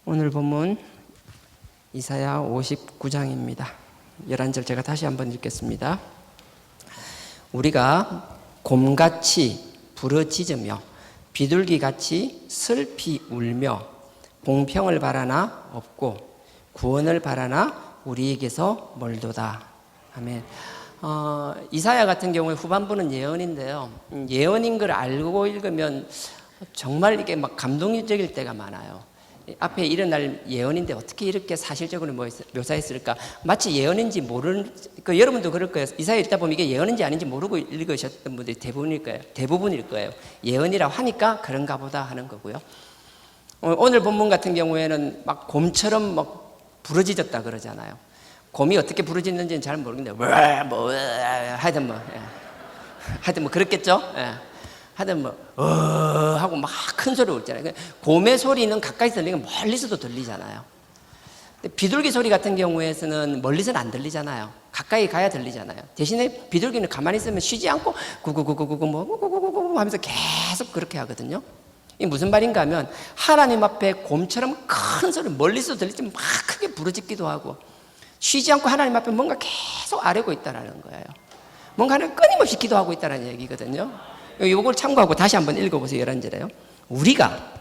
오늘 본문 이사야 59장입니다. 11절 제가 다시 한번 읽겠습니다. 우리가 곰같이 부르짖으며 비둘기같이 슬피 울며 공평을 바라나 없고 구원을 바라나 우리에게서 멀도다. 아멘. 이사야 같은 경우에 후반부는 예언인데요. 예언인 걸 알고 읽으면 정말 이게 막 감동적일 때가 많아요. 앞에 일어날 예언인데 어떻게 이렇게 사실적으로 묘사했을까? 마치 예언인지 모르는, 여러분도 그럴 거예요. 이사야 읽다 보면 이게 예언인지 아닌지 모르고 읽으셨던 분들이 대부분일 거예요. 예언이라고 하니까 그런가 보다 하는 거고요. 오늘 본문 같은 경우에는 막 곰처럼 막 부르짖었다 그러잖아요. 곰이 어떻게 부르짖는지는 잘 모르겠는데, 하여튼 뭐 그렇겠죠? 하여튼 하고 막 큰 소리로 울잖아요. 곰의 소리는 가까이서 들리고 멀리서도 들리잖아요. 근데 비둘기 소리 같은 경우에는 멀리서는 안 들리잖아요. 가까이 가야 들리잖아요. 대신에 비둘기는 가만히 있으면 쉬지 않고 구구구구구구 하면서 계속 그렇게 하거든요. 이게 무슨 말인가 하면 하나님 앞에 곰처럼 큰 소리 멀리서 들리지만 막 크게 부르짖기도 하고 쉬지 않고 하나님 앞에 뭔가 계속 아뢰고 있다는 거예요. 뭔가 하나님 끊임없이 기도하고 있다는 얘기거든요. 이걸 참고하고 다시 한번 읽어보세요. 11절에요. 우리가,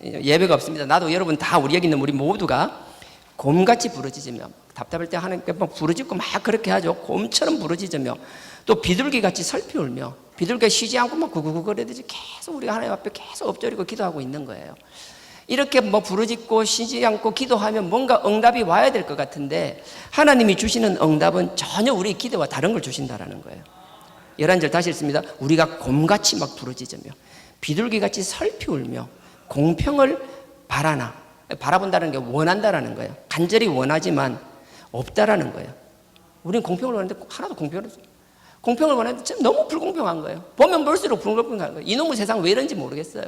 예배가 없습니다. 나도 여러분 다 우리 여기 있는 우리 모두가 곰같이 부르짖으며, 답답할 때 하나님께 막 부르짖고 막 그렇게 하죠. 곰처럼 부르짖으며 또 비둘기같이 슬피 울며, 비둘기가 쉬지 않고 막 구구구 거리듯이 계속 우리가 하나님 앞에 계속 엎드리고 기도하고 있는 거예요. 이렇게 부르짖고 쉬지 않고 기도하면 뭔가 응답이 와야 될 것 같은데 하나님이 주시는 응답은 전혀 우리 기도와 다른 걸 주신다라는 거예요. 11절 다시 읽습니다. 우리가 곰같이 막 부르짖으며 비둘기같이 슬피 울며 공평을 바라나, 바라본다는 게 원한다라는 거예요. 간절히 원하지만 없다라는 거예요. 우리는 공평을 원하는데 하나도 공평을 원하는데 지금 너무 불공평한 거예요. 보면 볼수록 불공평한 거예요. 이놈의 세상 왜 이런지 모르겠어요.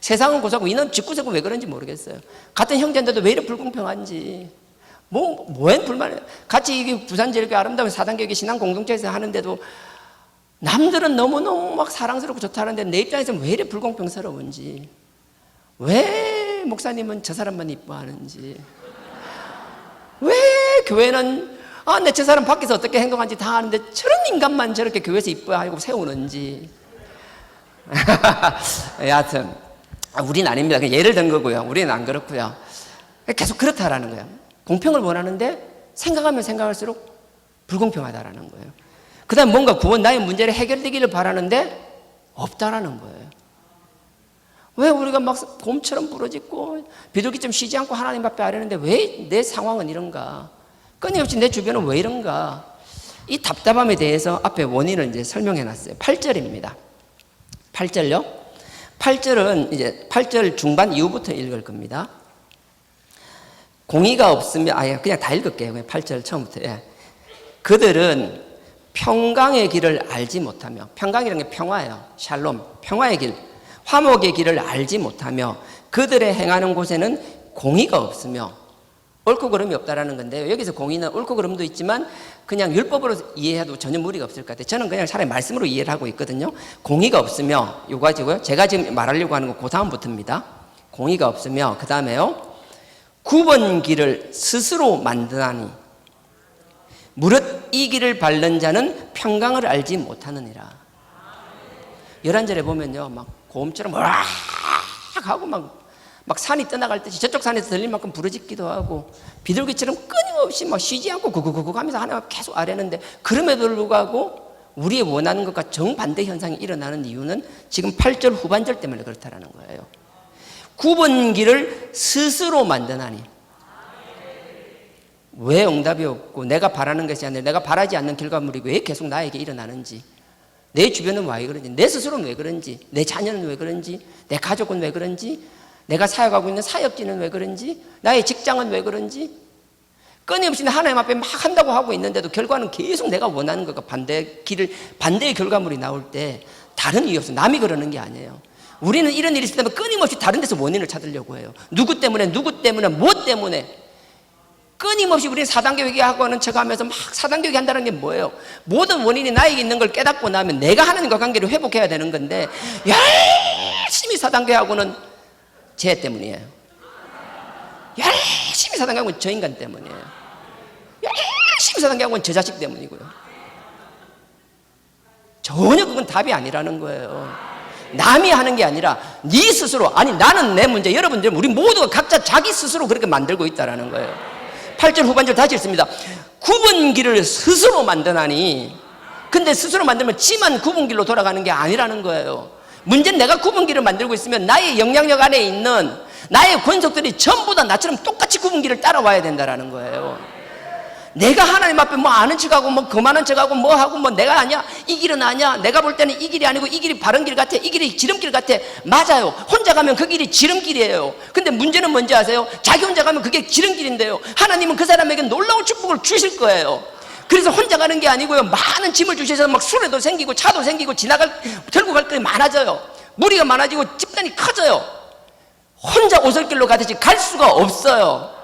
세상은 고사고 이놈 집구석은 왜 그런지 모르겠어요. 같은 형제인데도 왜 이렇게 불공평한지. 뭐엔 불만이에요. 같이 부산 제일교회 아름다운 사단교회 신앙 공동체에서 하는데도 남들은 너무너무 막 사랑스럽고 좋다는데 내 입장에서는 왜 이렇게 불공평스러운지, 왜 목사님은 저 사람만 이뻐하는지, 왜 교회는 내 저 사람 밖에서 어떻게 행동하는지 다 아는데 저런 인간만 저렇게 교회에서 이뻐하고 세우는지. 여하튼 우리는 아닙니다. 그냥 예를 든 거고요. 우리는 안 그렇고요. 계속 그렇다라는 거예요. 공평을 원하는데 생각하면 생각할수록 불공평하다라는 거예요. 그 다음 뭔가 구원, 나의 문제를 해결되기를 바라는데 없다라는 거예요. 왜 우리가 막 곰처럼 부러짓고 비둘기처럼 쉬지 않고 하나님 앞에 아뢰는데 왜 내 상황은 이런가? 끊임없이 내 주변은 왜 이런가? 이 답답함에 대해서 앞에 원인을 이제 설명해 놨어요. 8절입니다. 8절요? 8절은 이제 8절 중반 이후부터 읽을 겁니다. 공의가 없으면, 그냥 다 읽을게요. 8절 처음부터. 그들은 평강의 길을 알지 못하며, 평강이라는 게 평화예요. 샬롬, 평화의 길, 화목의 길을 알지 못하며 그들의 행하는 곳에는 공의가 없으며, 옳고 그름이 없다라는 건데요. 여기서 공의는 옳고 그름도 있지만 그냥 율법으로 이해해도 전혀 무리가 없을 것 같아요. 저는 그냥 차라리 말씀으로 이해를 하고 있거든요. 공의가 없으며, 이거 가지고요. 제가 지금 말하려고 하는 건 그 다음부터입니다. 공의가 없으며, 그 다음에요. 굽은 길을 스스로 만드나니 무릇 이 길을 밟는 자는 평강을 알지 못하느니라. 11절에 보면요, 막 곰처럼 으악 하고 막 산이 떠나갈 듯이 저쪽 산에서 들릴 만큼 부르짖기도 하고 비둘기처럼 끊임없이 막 쉬지 않고 구구구구 하면서 하나님 앞에 계속 아뢰는데, 그럼에도 불구하고 우리의 원하는 것과 정반대 현상이 일어나는 이유는 지금 8절 후반절 때문에 그렇다라는 거예요. 굽은 길을 스스로 만드나니. 왜 응답이 없고 내가 바라는 것이 아니라 내가 바라지 않는 결과물이 왜 계속 나에게 일어나는지, 내 주변은 왜 그런지, 내 스스로는 왜 그런지, 내 자녀는 왜 그런지, 내 가족은 왜 그런지, 내가 사역하고 있는 사역지는 왜 그런지, 나의 직장은 왜 그런지, 끊임없이 하나님 앞에 막 한다고 하고 있는데도 결과는 계속 내가 원하는 것과 반대의 결과물이 나올 때 다른 이유 없어. 남이 그러는 게 아니에요. 우리는 이런 일이 있을 때면 끊임없이 다른 데서 원인을 찾으려고 해요. 누구 때문에, 뭐 때문에. 끊임없이 우리는 사단교회 하고는 척하면서 막 사단교회 한다는 게 뭐예요? 모든 원인이 나에게 있는 걸 깨닫고 나면 내가 하나님과 관계를 회복해야 되는 건데 열심히 사단교회 하고는 쟤 때문이에요. 열심히 사단계한 건 저 인간 때문이에요. 열심히 사단계한 건 저 자식 때문이고요. 전혀 그건 답이 아니라는 거예요. 남이 하는 게 아니라 네 스스로, 아니 나는 내 문제, 여러분들 우리 모두가 각자 자기 스스로 그렇게 만들고 있다는 거예요. 8절 후반절 다시 읽습니다. 굽은 길을 스스로 만드나니, 근데 스스로 만들면 지만 굽은 길로 돌아가는 게 아니라는 거예요. 문제는 내가 굽은 길을 만들고 있으면 나의 영향력 안에 있는 나의 권속들이 전부 다 나처럼 똑같이 굽은 길을 따라와야 된다는 거예요. 내가 하나님 앞에 뭐 아는 척하고 뭐 그만한 척하고 뭐 하고 뭐 내가 아니야, 이 길은 아니야, 내가 볼 때는 이 길이 아니고 이 길이 바른 길 같아, 이 길이 지름길 같아. 맞아요. 혼자 가면 그 길이 지름길이에요. 근데 문제는 뭔지 아세요? 자기 혼자 가면 그게 지름길인데요, 하나님은 그 사람에게 놀라운 축복을 주실 거예요. 그래서 혼자 가는 게 아니고요, 많은 짐을 주셔서 막 수레도 생기고 차도 생기고 들고 갈 게 많아져요. 무리가 많아지고 집단이 커져요. 혼자 오솔길로 가듯이 갈 수가 없어요.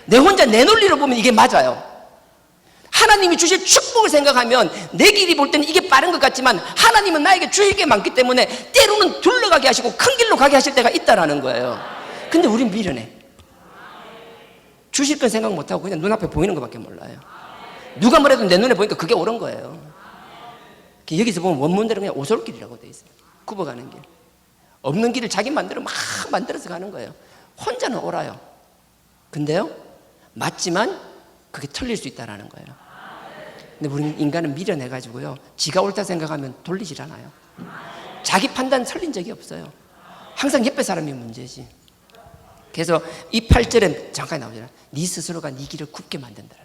내 혼자 내 논리를 보면 이게 맞아요. 하나님이 주실 축복을 생각하면 내 길이 볼 때는 이게 빠른 것 같지만 하나님은 나에게 주실 게 많기 때문에 때로는 둘러가게 하시고 큰 길로 가게 하실 때가 있다라는 거예요. 근데 우린 미련해. 주실 건 생각 못하고 그냥 눈앞에 보이는 것밖에 몰라요. 누가 뭐래도 내 눈에 보니까 그게 옳은 거예요. 여기서 보면 원문대로 그냥 오솔길이라고 돼 있어요. 굽어가는 길. 없는 길을 자기 만들어 막 만들어서 가는 거예요. 혼자는 옳아요. 근데요, 맞지만 그게 틀릴 수 있다는 거예요. 근데 우리 인간은 미련해가지고요, 지가 옳다 생각하면 돌리질 않아요. 자기 판단 틀린 적이 없어요. 항상 옆에 사람이 문제지. 그래서 이 8절에 잠깐 나오잖아요. 네 스스로가 네 길을 굽게 만든다.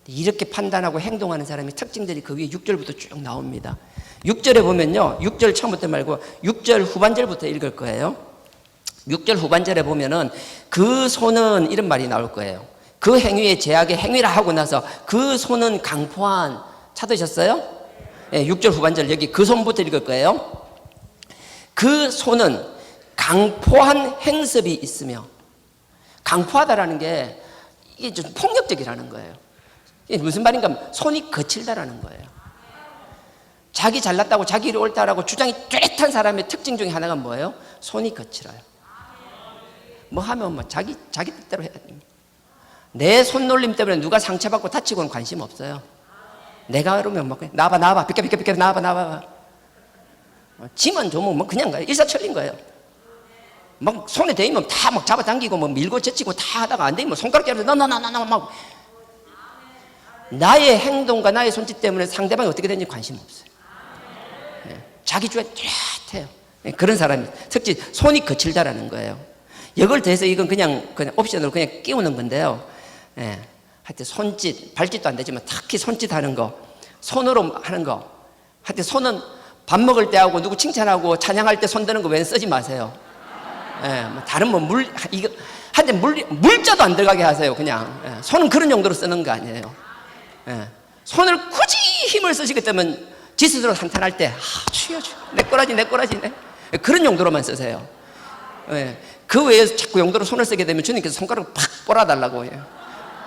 이렇게 판단하고 행동하는 사람의 특징들이 그 위에 6절부터 쭉 나옵니다. 6절에 보면요, 6절 처음부터 말고 6절 후반절부터 읽을 거예요. 6절 후반절에 보면은 그 손은 이런 말이 나올 거예요. 그 행위의 제약의 행위라 하고 나서 그 손은 강포한, 찾으셨어요? 네, 6절 후반절 여기 그 손부터 읽을 거예요. 그 손은 강포한 행습이 있으며, 강포하다라는 게 이게 좀 폭력적이라는 거예요. 이게 무슨 말인가? 손이 거칠다라는 거예요. 자기 잘났다고 자기 일이 옳다라고 주장이 뚜렷한 사람의 특징 중에 하나가 뭐예요? 손이 거칠어요. 뭐 하면 뭐 자기 뜻대로 해야 됩니다. 내 손놀림 때문에 누가 상처받고 다치고는 관심 없어요. 내가 그러면 뭐 나와봐 비켜 나와봐. 지만 좋으면 뭐 그냥 가요. 일사천리인 거예요. 막 손에 대이면 다 막 잡아당기고 뭐 밀고 제치고 다 하다가 안 되면 손가락 잡아서 막 나의 행동과 나의 손짓 때문에 상대방이 어떻게 되는지 관심 없어요. 자기 주에 뚜렷해요. 그런 사람이 특히 손이 거칠다라는 거예요. 이걸 대해서 이건 그냥 옵션으로 그냥 끼우는 건데요. 하여튼 손짓, 발짓도 안 되지만 특히 손짓 하는 거, 손으로 하는 거. 하여튼 손은 밥 먹을 때 하고 누구 칭찬하고 찬양할 때 손 드는 거 왜 쓰지 마세요. 뭐 다른 뭐 이거 하여튼 물자도 안 들어가게 하세요. 그냥 손은 그런 용도로 쓰는 거 아니에요. 손을 굳이 힘을 쓰시기 때문에 지 스스로 한탄할 때 추여 내 꼬라지 그런 용도로만 쓰세요. 그 외에 자꾸 용도로 손을 쓰게 되면 주님께서 손가락을 팍 뽑아달라고 해요.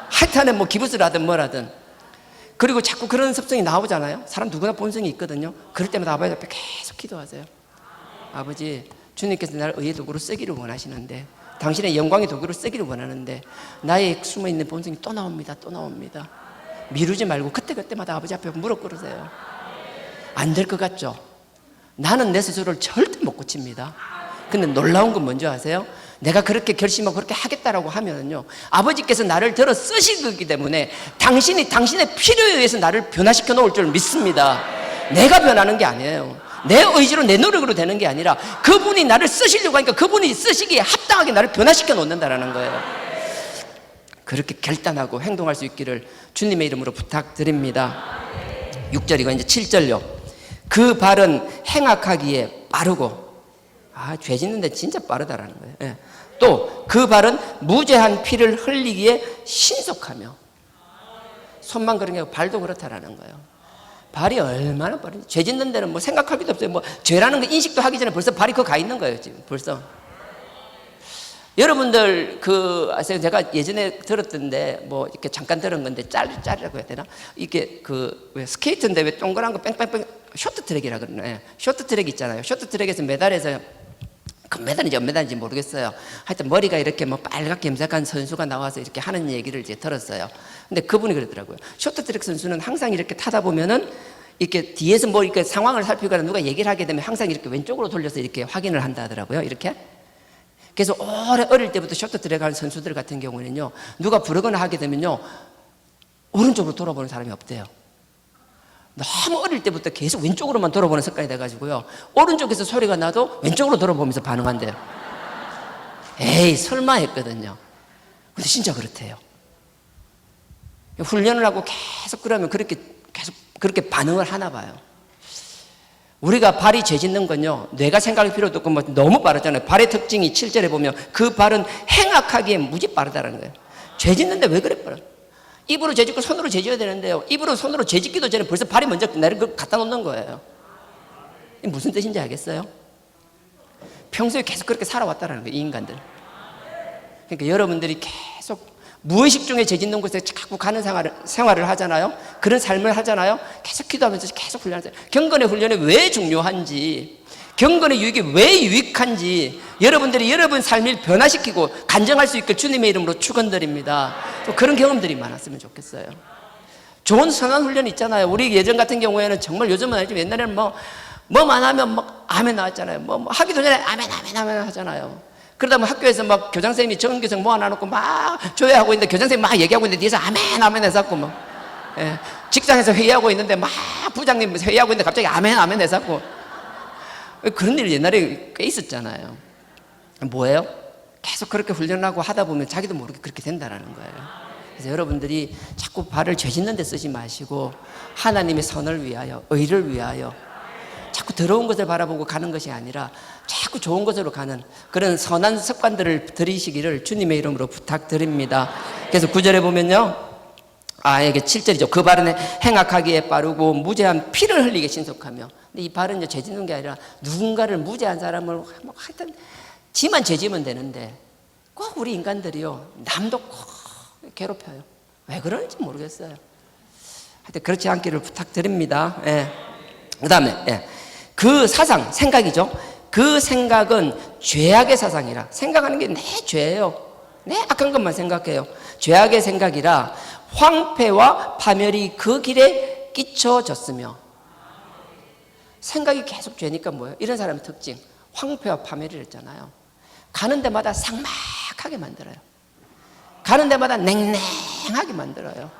하여튼에 뭐 기부스를 하든 뭐라든. 그리고 자꾸 그런 습성이 나오잖아요. 사람 누구나 본성이 있거든요. 그럴 때마다 아버지 앞에 계속 기도하세요. 아버지, 주님께서 나를 의의 도구로 쓰기를 원하시는데, 당신의 영광의 도구로 쓰기를 원하는데 나의 숨어있는 본성이 또 나옵니다. 미루지 말고 그때마다 아버지 앞에 무릎 꿇으세요. 안 될 것 같죠? 나는 내 스스로를 절대 못 고칩니다. 근데 놀라운 건 뭔지 아세요? 내가 그렇게 결심하고 그렇게 하겠다라고 하면요, 아버지께서 나를 들어 쓰실 거기 때문에 당신이 당신의 필요에 의해서 나를 변화시켜 놓을 줄 믿습니다. 내가 변하는 게 아니에요. 내 의지로 내 노력으로 되는 게 아니라 그분이 나를 쓰시려고 하니까 그분이 쓰시기에 합당하게 나를 변화시켜 놓는다라는 거예요. 그렇게 결단하고 행동할 수 있기를 주님의 이름으로 부탁드립니다. 6절이고 이제 7절요. 그 발은 행악하기에 빠르고, 죄 짓는데 진짜 빠르다라는 거예요. 또 그 발은 무죄한 피를 흘리기에 신속하며, 손만 그런 게 아니고 발도 그렇다라는 거예요. 발이 얼마나 빠른지. 죄 짓는 데는 뭐 생각할 필요도 없어요. 뭐 죄라는 거 인식도 하기 전에 벌써 발이 가 있는 거예요. 지금 벌써. 여러분들 아세요? 제가 예전에 들었던데 뭐 이렇게 잠깐 들은 건데 짤이라고 해야 되나? 이게 왜 스케이트인데 왜 동그란 거 뺑뺑뺑 쇼트트랙이라 그러나? 쇼트트랙 있잖아요. 쇼트트랙에서 메달에서 금메달인지 은메달인지 모르겠어요. 하여튼 머리가 이렇게 뭐 빨갛게 염색한 선수가 나와서 이렇게 하는 얘기를 이제 들었어요. 근데 그분이 그러더라고요. 쇼트트랙 선수는 항상 이렇게 타다 보면은 이렇게 뒤에서 뭐 이렇게 상황을 살피거나 누가 얘기를 하게 되면 항상 이렇게 왼쪽으로 돌려서 이렇게 확인을 한다 하더라고요. 이렇게. 그래서 오래 어릴 때부터 쇼트트랙 하는 선수들 같은 경우는요, 누가 부르거나 하게 되면요, 오른쪽으로 돌아보는 사람이 없대요. 너무 어릴 때부터 계속 왼쪽으로만 돌아보는 습관이 돼가지고요, 오른쪽에서 소리가 나도 왼쪽으로 돌아보면서 반응한대요. 에이, 설마 했거든요. 근데 진짜 그렇대요. 훈련을 하고 계속 그러면 계속 그렇게 반응을 하나 봐요. 우리가 발이 죄짓는 건요, 뇌가 생각할 필요도 없고 뭐 너무 빠르잖아요. 발의 특징이 7절에 보면 그 발은 행악하기에 무지 빠르다는 거예요. 죄짓는데 왜 그래 빠르? 입으로 죄짓고 손으로 죄져야 되는데요, 입으로 손으로 죄짓기도 전에 벌써 발이 먼저 내를 갖다 놓는 거예요. 이게 무슨 뜻인지 알겠어요? 평소에 계속 그렇게 살아왔다는 거예요, 이 인간들. 그러니까 여러분들이 계속 무의식 중에 죄짓는 곳에 자꾸 가는 생활을 하잖아요. 그런 삶을 하잖아요. 계속 기도하면서 계속 훈련하잖아요. 경건의 훈련이 왜 중요한지, 경건의 유익이 왜 유익한지 여러분들이 여러분 삶을 변화시키고 간증할 수 있게 주님의 이름으로 축원드립니다. 그런 경험들이 많았으면 좋겠어요. 좋은 선한 훈련 있잖아요. 우리 예전 같은 경우에는 정말, 요즘은 아니지만 옛날에는 뭐만 하면 뭐 아멘 나왔잖아요. 뭐 하기도 전에 아멘 하잖아요. 그러다 보면 학교에서 막 교장선생님이 정규생 모아놔놓고 막 조회하고 있는데 교장선생님이 막 얘기하고 있는데 뒤에서 아멘 해서고 뭐, 예. 직장에서 회의하고 있는데 막 부장님 회의하고 있는데 갑자기 아멘 해서고, 그런 일 옛날에 꽤 있었잖아요. 뭐예요? 계속 그렇게 훈련하고 하다 보면 자기도 모르게 그렇게 된다는 거예요. 그래서 여러분들이 자꾸 발을 죄짓는 데 쓰지 마시고 하나님의 선을 위하여, 의를 위하여 자꾸 더러운 것을 바라보고 가는 것이 아니라 자꾸 좋은 것으로 가는 그런 선한 습관들을 들이시기를 주님의 이름으로 부탁드립니다. 그래서 9절에 보면요, 이게 7절이죠. 그 발은 행악하기에 빠르고 무죄한 피를 흘리게 신속하며. 근데 이 발은 죄 짓는 게 아니라 누군가를, 무죄한 사람을 하여튼 지만 죄 지면 되는데 꼭 우리 인간들이요, 남도 꼭 괴롭혀요. 왜 그러는지 모르겠어요. 하여튼 그렇지 않기를 부탁드립니다. 예. 그 다음에 그 사상, 생각이죠. 그 생각은 죄악의 사상이라. 생각하는 게 내 죄예요. 내 악한 것만 생각해요. 죄악의 생각이라 황폐와 파멸이 그 길에 끼쳐졌으며. 생각이 계속 죄니까 뭐예요? 이런 사람의 특징, 황폐와 파멸이랬잖아요. 가는 데마다 삭막하게 만들어요. 가는 데마다 냉랭하게 만들어요.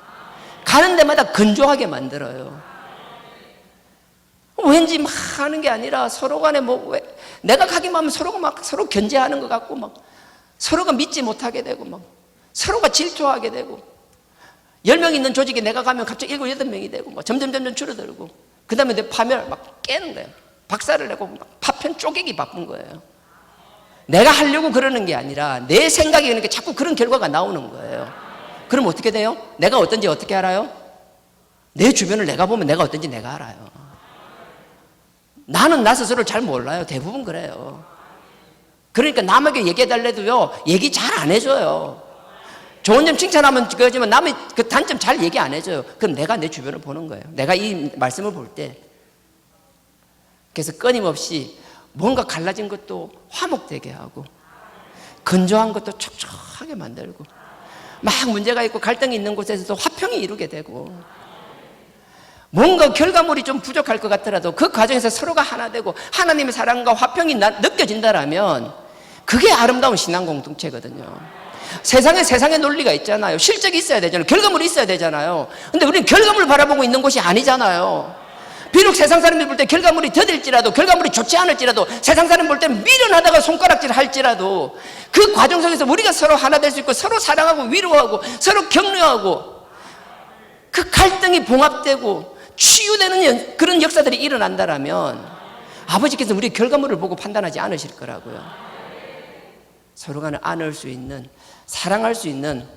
가는 데마다 건조하게 만들어요. 왠지 막 하는 게 아니라 서로 간에 내가 가기만 하면 서로가 막 서로 견제하는 것 같고, 막 서로가 믿지 못하게 되고, 막 서로가 질투하게 되고, 10명 있는 조직에 내가 가면 갑자기 7, 8명이 되고, 막 점점 줄어들고, 그 다음에 내 파멸 막 깨는 거예요. 박살을 내고 막 파편 쪼개기 바쁜 거예요. 내가 하려고 그러는 게 아니라 내 생각이 그러니까 자꾸 그런 결과가 나오는 거예요. 그럼 어떻게 돼요? 내가 어떤지 어떻게 알아요? 내 주변을 내가 보면 내가 어떤지 내가 알아요. 나는 나 스스로를 잘 몰라요. 대부분 그래요. 그러니까 남에게 얘기해달래도요, 얘기 잘 안 해줘요. 좋은 점 칭찬하면 그거지만 남의 그 단점 잘 얘기 안 해줘요. 그럼 내가 내 주변을 보는 거예요. 내가 이 말씀을 볼 때. 그래서 끊임없이 뭔가 갈라진 것도 화목되게 하고, 건조한 것도 촉촉하게 만들고, 막 문제가 있고 갈등이 있는 곳에서도 화평이 이루게 되고, 뭔가 결과물이 좀 부족할 것 같더라도 그 과정에서 서로가 하나 되고 하나님의 사랑과 화평이 느껴진다라면 그게 아름다운 신앙 공동체거든요. 세상의 논리가 있잖아요. 실적이 있어야 되잖아요. 결과물이 있어야 되잖아요. 근데 우리는 결과물을 바라보고 있는 곳이 아니잖아요. 비록 세상 사람들이 볼 때 결과물이 더딜지라도, 결과물이 좋지 않을지라도, 세상 사람이 볼 때 미련하다가 손가락질 할지라도 그 과정 속에서 우리가 서로 하나 될 수 있고 서로 사랑하고 위로하고 서로 격려하고 그 갈등이 봉합되고 치유되는 그런 역사들이 일어난다라면 아버지께서 우리 결과물을 보고 판단하지 않으실 거라고요. 서로 간에 안을 수 있는, 사랑할 수 있는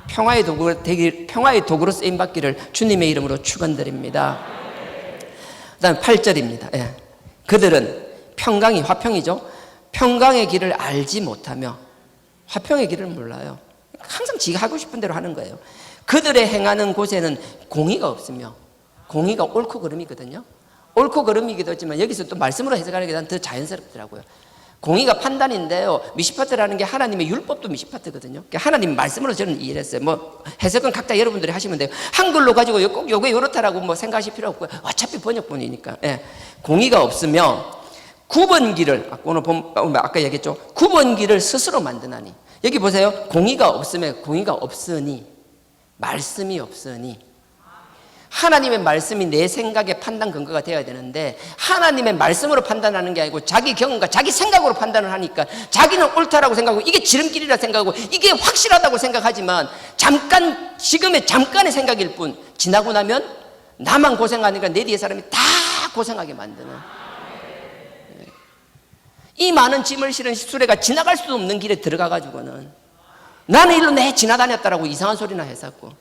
평화의 도구로 쓰임받기를 주님의 이름으로 축원드립니다. 그 다음 8절입니다. 예. 그들은 평강이, 화평이죠. 평강의 길을 알지 못하며, 화평의 길을 몰라요. 항상 지가 하고 싶은 대로 하는 거예요. 그들의 행하는 곳에는 공의가 없으며, 공의가 옳고 그름이거든요. 옳고 그름이기도 하지만 여기서 또 말씀으로 해석하는 게 난 더 자연스럽더라고요. 공의가 판단인데요. 미시파트라는 게 하나님의 율법도 미시파트거든요. 하나님 말씀으로 저는 이해를 했어요. 뭐 해석은 각자 여러분들이 하시면 돼요. 한글로 가지고 꼭 요게 요렇다라고 뭐 생각하실 필요 없고요. 어차피 번역본이니까. 예. 공의가 없으면 9번 길을 오늘 아까 얘기했죠. 9번 길을 스스로 만드나니. 여기 보세요. 공의가 없으면 공의가 없으니 말씀이 없으니 하나님의 말씀이 내 생각의 판단 근거가 되어야 되는데 하나님의 말씀으로 판단하는 게 아니고 자기 경험과 자기 생각으로 판단을 하니까 자기는 옳다라고 생각하고 이게 지름길이라 생각하고 이게 확실하다고 생각하지만 잠깐 지금의 잠깐의 생각일 뿐 지나고 나면 나만 고생하니까 내 뒤에 사람이 다 고생하게 만드는 이 많은 짐을 실은 수레가 지나갈 수 없는 길에 들어가 가지고는 나는 일로 내 지나다녔다라고 이상한 소리나 했었고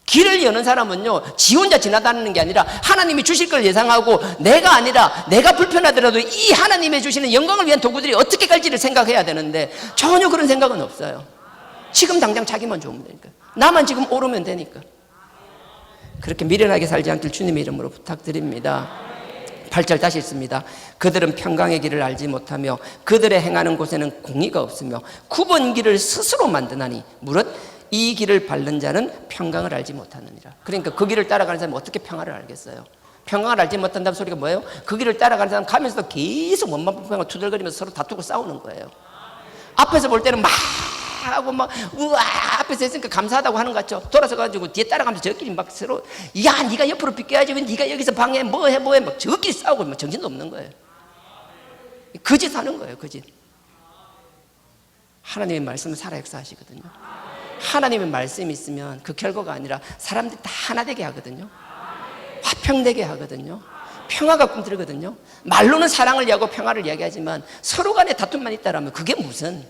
길을 여는 사람은요, 지 혼자 지나다니는 게 아니라 하나님이 주실 걸 예상하고 내가 아니라 내가 불편하더라도 이 하나님의 주시는 영광을 위한 도구들이 어떻게 갈지를 생각해야 되는데 전혀 그런 생각은 없어요. 지금 당장 자기만 좋으면 되니까. 나만 지금 오르면 되니까. 그렇게 미련하게 살지 않길 주님의 이름으로 부탁드립니다. 8절 다시 읽습니다. 그들은 평강의 길을 알지 못하며 그들의 행하는 곳에는 공의가 없으며 9번 길을 스스로 만드나니 무릇 이 길을 밟는 자는 평강을 알지 못하느니라. 그러니까 그 길을 따라가는 사람이 어떻게 평화를 알겠어요? 평강을 알지 못한다는 소리가 뭐예요? 그 길을 따라가는 사람 가면서도 계속 원망 불평하고 투덜거리면서 서로 다투고 싸우는 거예요. 앞에서 볼 때는 막 하고 막 우와 앞에서 했으니까 감사하다고 하는 것 같죠. 돌아서 가지고 뒤에 따라가면서 저끼리 막 서로 야 네가 옆으로 비껴야지 왜 네가 여기서 방해 뭐해 막 저끼리 싸우고 막 정신도 없는 거예요. 거짓 하는 거예요. 거짓. 하나님의 말씀은 살아 역사하시거든요. 하나님의 말씀이 있으면 그 결과가 아니라 사람들이 다 하나 되게 하거든요. 화평되게 하거든요. 평화가 꿈틀거든요. 말로는 사랑을 이야기하고 평화를 이야기하지만 서로 간에 다툼만 있다라면 그게 무슨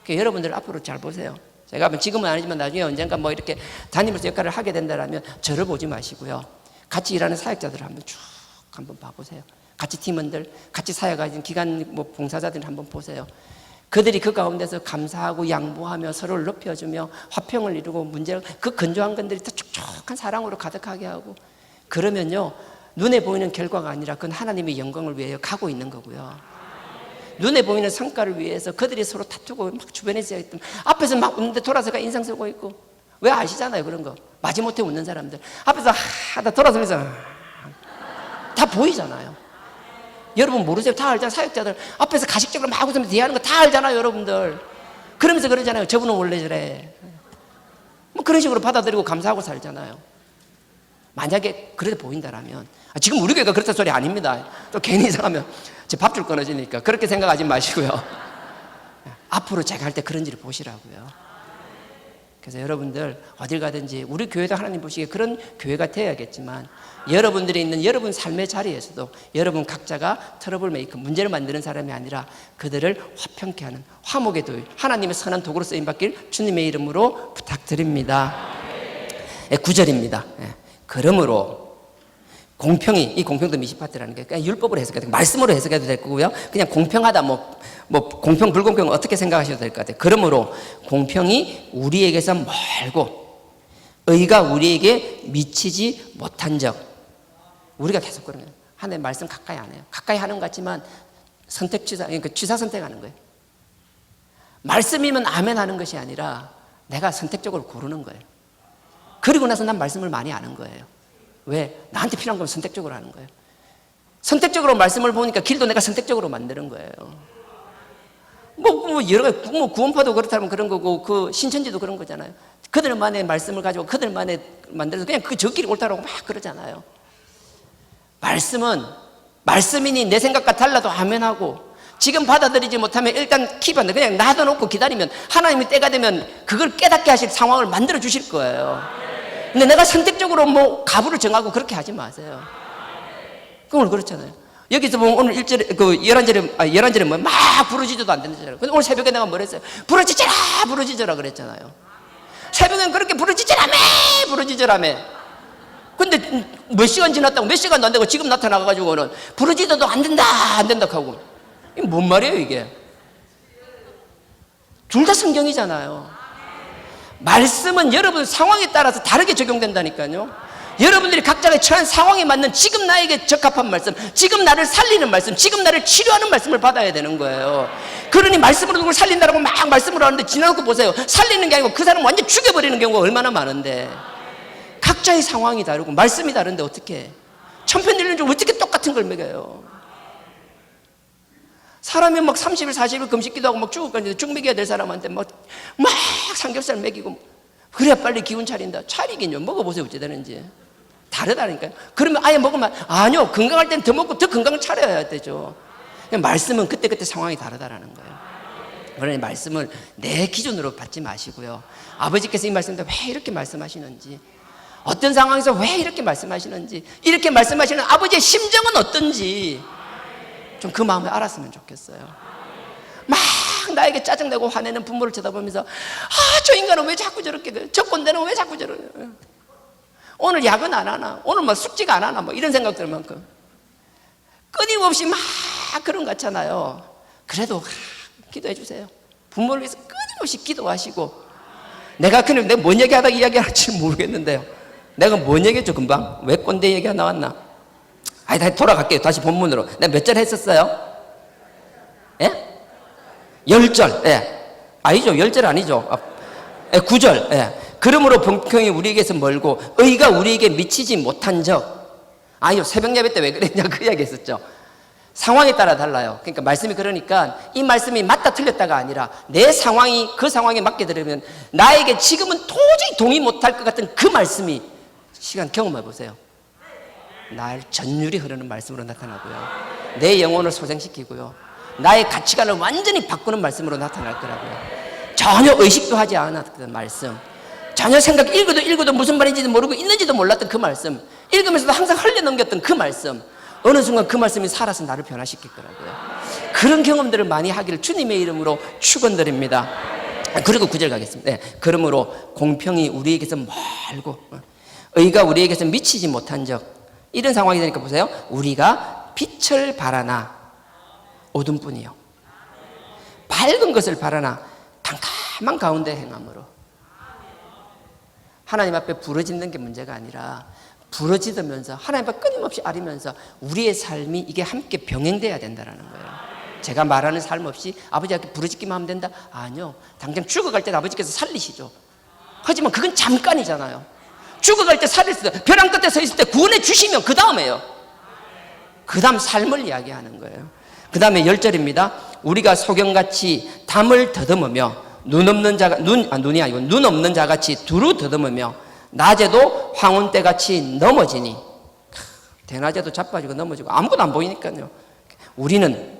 그러니까 여러분들 앞으로 잘 보세요. 제가 지금은 아니지만 나중에 언젠가 뭐 이렇게 담임으로서 역할을 하게 된다면 저를 보지 마시고요. 같이 일하는 사역자들을 한번 쭉 한번 봐보세요. 같이 팀원들, 같이 사역하는 기관 뭐 봉사자들 한번 보세요. 그들이 그 가운데서 감사하고 양보하며 서로를 높여주며 화평을 이루고 문제를 그 건조한 것들이 더 촉촉한 사랑으로 가득하게 하고 그러면요 눈에 보이는 결과가 아니라 그건 하나님의 영광을 위해 가고 있는 거고요. 눈에 보이는 성과를 위해서 그들이 서로 다투고 막 주변에서 있던 앞에서 막 웃는데 돌아서가 인상 쓰고 있고 왜 아시잖아요 그런 거 마지못해 웃는 사람들 앞에서 하다 돌아서면서 다 보이잖아요. 여러분 모르세요? 다 알잖아요. 사역자들 앞에서 가식적으로 막 웃으면서 대하는 거 다 알잖아요. 여러분들 그러면서 그러잖아요. 저분은 원래 저래 뭐 그런 식으로 받아들이고 감사하고 살잖아요. 만약에 그렇게 보인다라면 지금 우리 교회가 그렇다 소리 아닙니다. 또 괜히 이상하면 제 밥줄 끊어지니까 그렇게 생각하지 마시고요. 앞으로 제가 할 때 그런 일을 보시라고요. 그래서 여러분들 어딜 가든지 우리 교회도 하나님 보시기에 그런 교회가 되어야겠지만 여러분들이 있는 여러분 삶의 자리에서도 여러분 각자가 트러블 메이커 문제를 만드는 사람이 아니라 그들을 화평케 하는 화목의 도율 하나님의 선한 도구로 쓰임받길 주님의 이름으로 부탁드립니다. 9절입니다. 그러므로 공평이 이 공평도 미시파트라는 게 그냥 율법으로 해석해도 말씀으로 해석해도 될 거고요. 그냥 공평하다 뭐 공평 불공평 어떻게 생각하셔도 될 것 같아요. 그러므로 공평이 우리에게서 멀고 의가 우리에게 미치지 못한 적 우리가 계속 그런 거예요. 하나님의 말씀 가까이 안 해요. 가까이 하는 것 같지만 선택 취사 그러니까 취사 선택하는 거예요. 말씀이면 아멘 하는 것이 아니라 내가 선택적으로 고르는 거예요. 그리고 나서 난 말씀을 많이 아는 거예요. 왜? 나한테 필요한 건 선택적으로 하는 거예요. 선택적으로 말씀을 보니까 길도 내가 선택적으로 만드는 거예요. 뭐 여러 가지 구원파도 그렇다면 그런 거고 그 신천지도 그런 거잖아요. 그들만의 말씀을 가지고 그들만의 만들어서 그냥 그 저끼리 옳다라고 막 그러잖아요. 말씀은 말씀이니 내 생각과 달라도 아멘하고 지금 받아들이지 못하면 일단 킵한다. 그냥 놔둬놓고 기다리면 하나님이 때가 되면 그걸 깨닫게 하실 상황을 만들어 주실 거예요. 근데 내가 선택적으로 뭐 가부를 정하고 그렇게 하지 마세요. 그건 그렇잖아요. 여기서 보면 오늘 1절에, 11절에 뭐 막 부르짖어도 안 된다잖아요. 근데 오늘 새벽에 내가 뭘 했어요? 부르짖어라 그랬잖아요. 새벽엔 그렇게 부르짖으라며. 근데 몇 시간 지났다고 몇 시간도 안 되고 지금 나타나가지고는 부르짖어도 안 된다 하고. 이게 뭔 말이에요, 이게? 둘 다 성경이잖아요. 말씀은 여러분 상황에 따라서 다르게 적용된다니까요. 여러분들이 각자의 처한 상황에 맞는 지금 나에게 적합한 말씀, 지금 나를 살리는 말씀, 지금 나를 치료하는 말씀을 받아야 되는 거예요. 그러니 말씀으로 누굴 살린다라고 막 말씀을 하는데 지나놓고 보세요. 살리는 게 아니고 그 사람 완전 죽여버리는 경우가 얼마나 많은데. 각자의 상황이 다르고 말씀이 다른데 어떻게 천편일률 중 어떻게 똑같은 걸 먹여요? 사람이 막 30일 40일 금식 기도하고 막 죽을 건데 죽 먹여야 될 사람한테 막 삼겹살 먹이고 그래야 빨리 기운 차린다. 차리긴요. 먹어보세요 어찌 되는지. 다르다니까요. 그러면 아예 먹으면 아니요, 건강할 때는 더 먹고 더 건강을 차려야 되죠. 말씀은 그때그때 상황이 다르다라는 거예요. 그러니 말씀을 내 기준으로 받지 마시고요. 아버지께서 이 말씀도 왜 이렇게 말씀하시는지, 어떤 상황에서 왜 이렇게 말씀하시는지, 이렇게 말씀하시는 아버지의 심정은 어떤지 좀 그 마음을 알았으면 좋겠어요. 막 나에게 짜증내고 화내는 부모를 쳐다보면서 저 인간은 왜 자꾸 저렇게 돼? 저 꼰대는 왜 자꾸 저러냐? 오늘 야근 안 하나? 오늘 뭐 숙직 안 하나? 뭐 이런 생각 들 만큼 끊임없이 막 그런 것 같잖아요. 그래도 기도해 주세요. 부모를 위해서 끊임없이 기도하시고. 내가 뭔 얘기하다 이야기할지 모르겠는데요. 내가 뭔 얘기했죠 금방? 왜 꼰대 얘기가 나왔나? 다시 돌아갈게요. 다시 본문으로. 내가 몇 절 했었어요? 예? 10절. 예. 아니죠. 10절 아니죠. 9절. 예. 그러므로 본평이 우리에게서 멀고 의가 우리에게 미치지 못한 적. 아니요. 새벽 예배 때 왜 그랬냐 그 이야기 했었죠. 상황에 따라 달라요. 그러니까 말씀이 그러니까 이 말씀이 맞다 틀렸다가 아니라 내 상황이 그 상황에 맞게 들으면 나에게 지금은 도저히 동의 못할 것 같은 그 말씀이 시간 경험해 보세요. 날 전율이 흐르는 말씀으로 나타나고요. 내 영혼을 소생시키고요. 나의 가치관을 완전히 바꾸는 말씀으로 나타날 거라고요. 전혀 의식도 하지 않았던 말씀, 전혀 생각 읽어도 무슨 말인지도 모르고 있는지도 몰랐던 그 말씀, 읽으면서도 항상 흘려넘겼던 그 말씀, 어느 순간 그 말씀이 살아서 나를 변화시킬 거라고요. 그런 경험들을 많이 하기를 주님의 이름으로 축원드립니다. 그리고 9절 가겠습니다. 네. 그러므로 공평이 우리에게서 멀고 의가 우리에게서 미치지 못한 적. 이런 상황이 되니까 보세요. 우리가 빛을 바라나 어둠뿐이요, 밝은 것을 바라나 캄캄한 가운데 행함으로. 하나님 앞에 부르짖는 게 문제가 아니라 부르짖으면서 하나님 앞에 끊임없이 아리면서 우리의 삶이 이게 함께 병행돼야 된다는 거예요. 제가 말하는 삶 없이 아버지 앞에 부르짖기만 하면 된다? 아니요. 당장 죽어갈 때 아버지께서 살리시죠. 하지만 그건 잠깐이잖아요. 죽어갈 때 살릴 때, 벼랑 끝에 서 있을 때 구원해 주시면 그 다음에요. 그 다음 삶을 이야기하는 거예요. 그 다음에 10절입니다. 우리가 소경같이 담을 더듬으며 눈 없는 자같이 두루 더듬으며 낮에도 황혼때같이 넘어지니. 대낮에도 자빠지고 넘어지고 아무것도 안 보이니까요. 우리는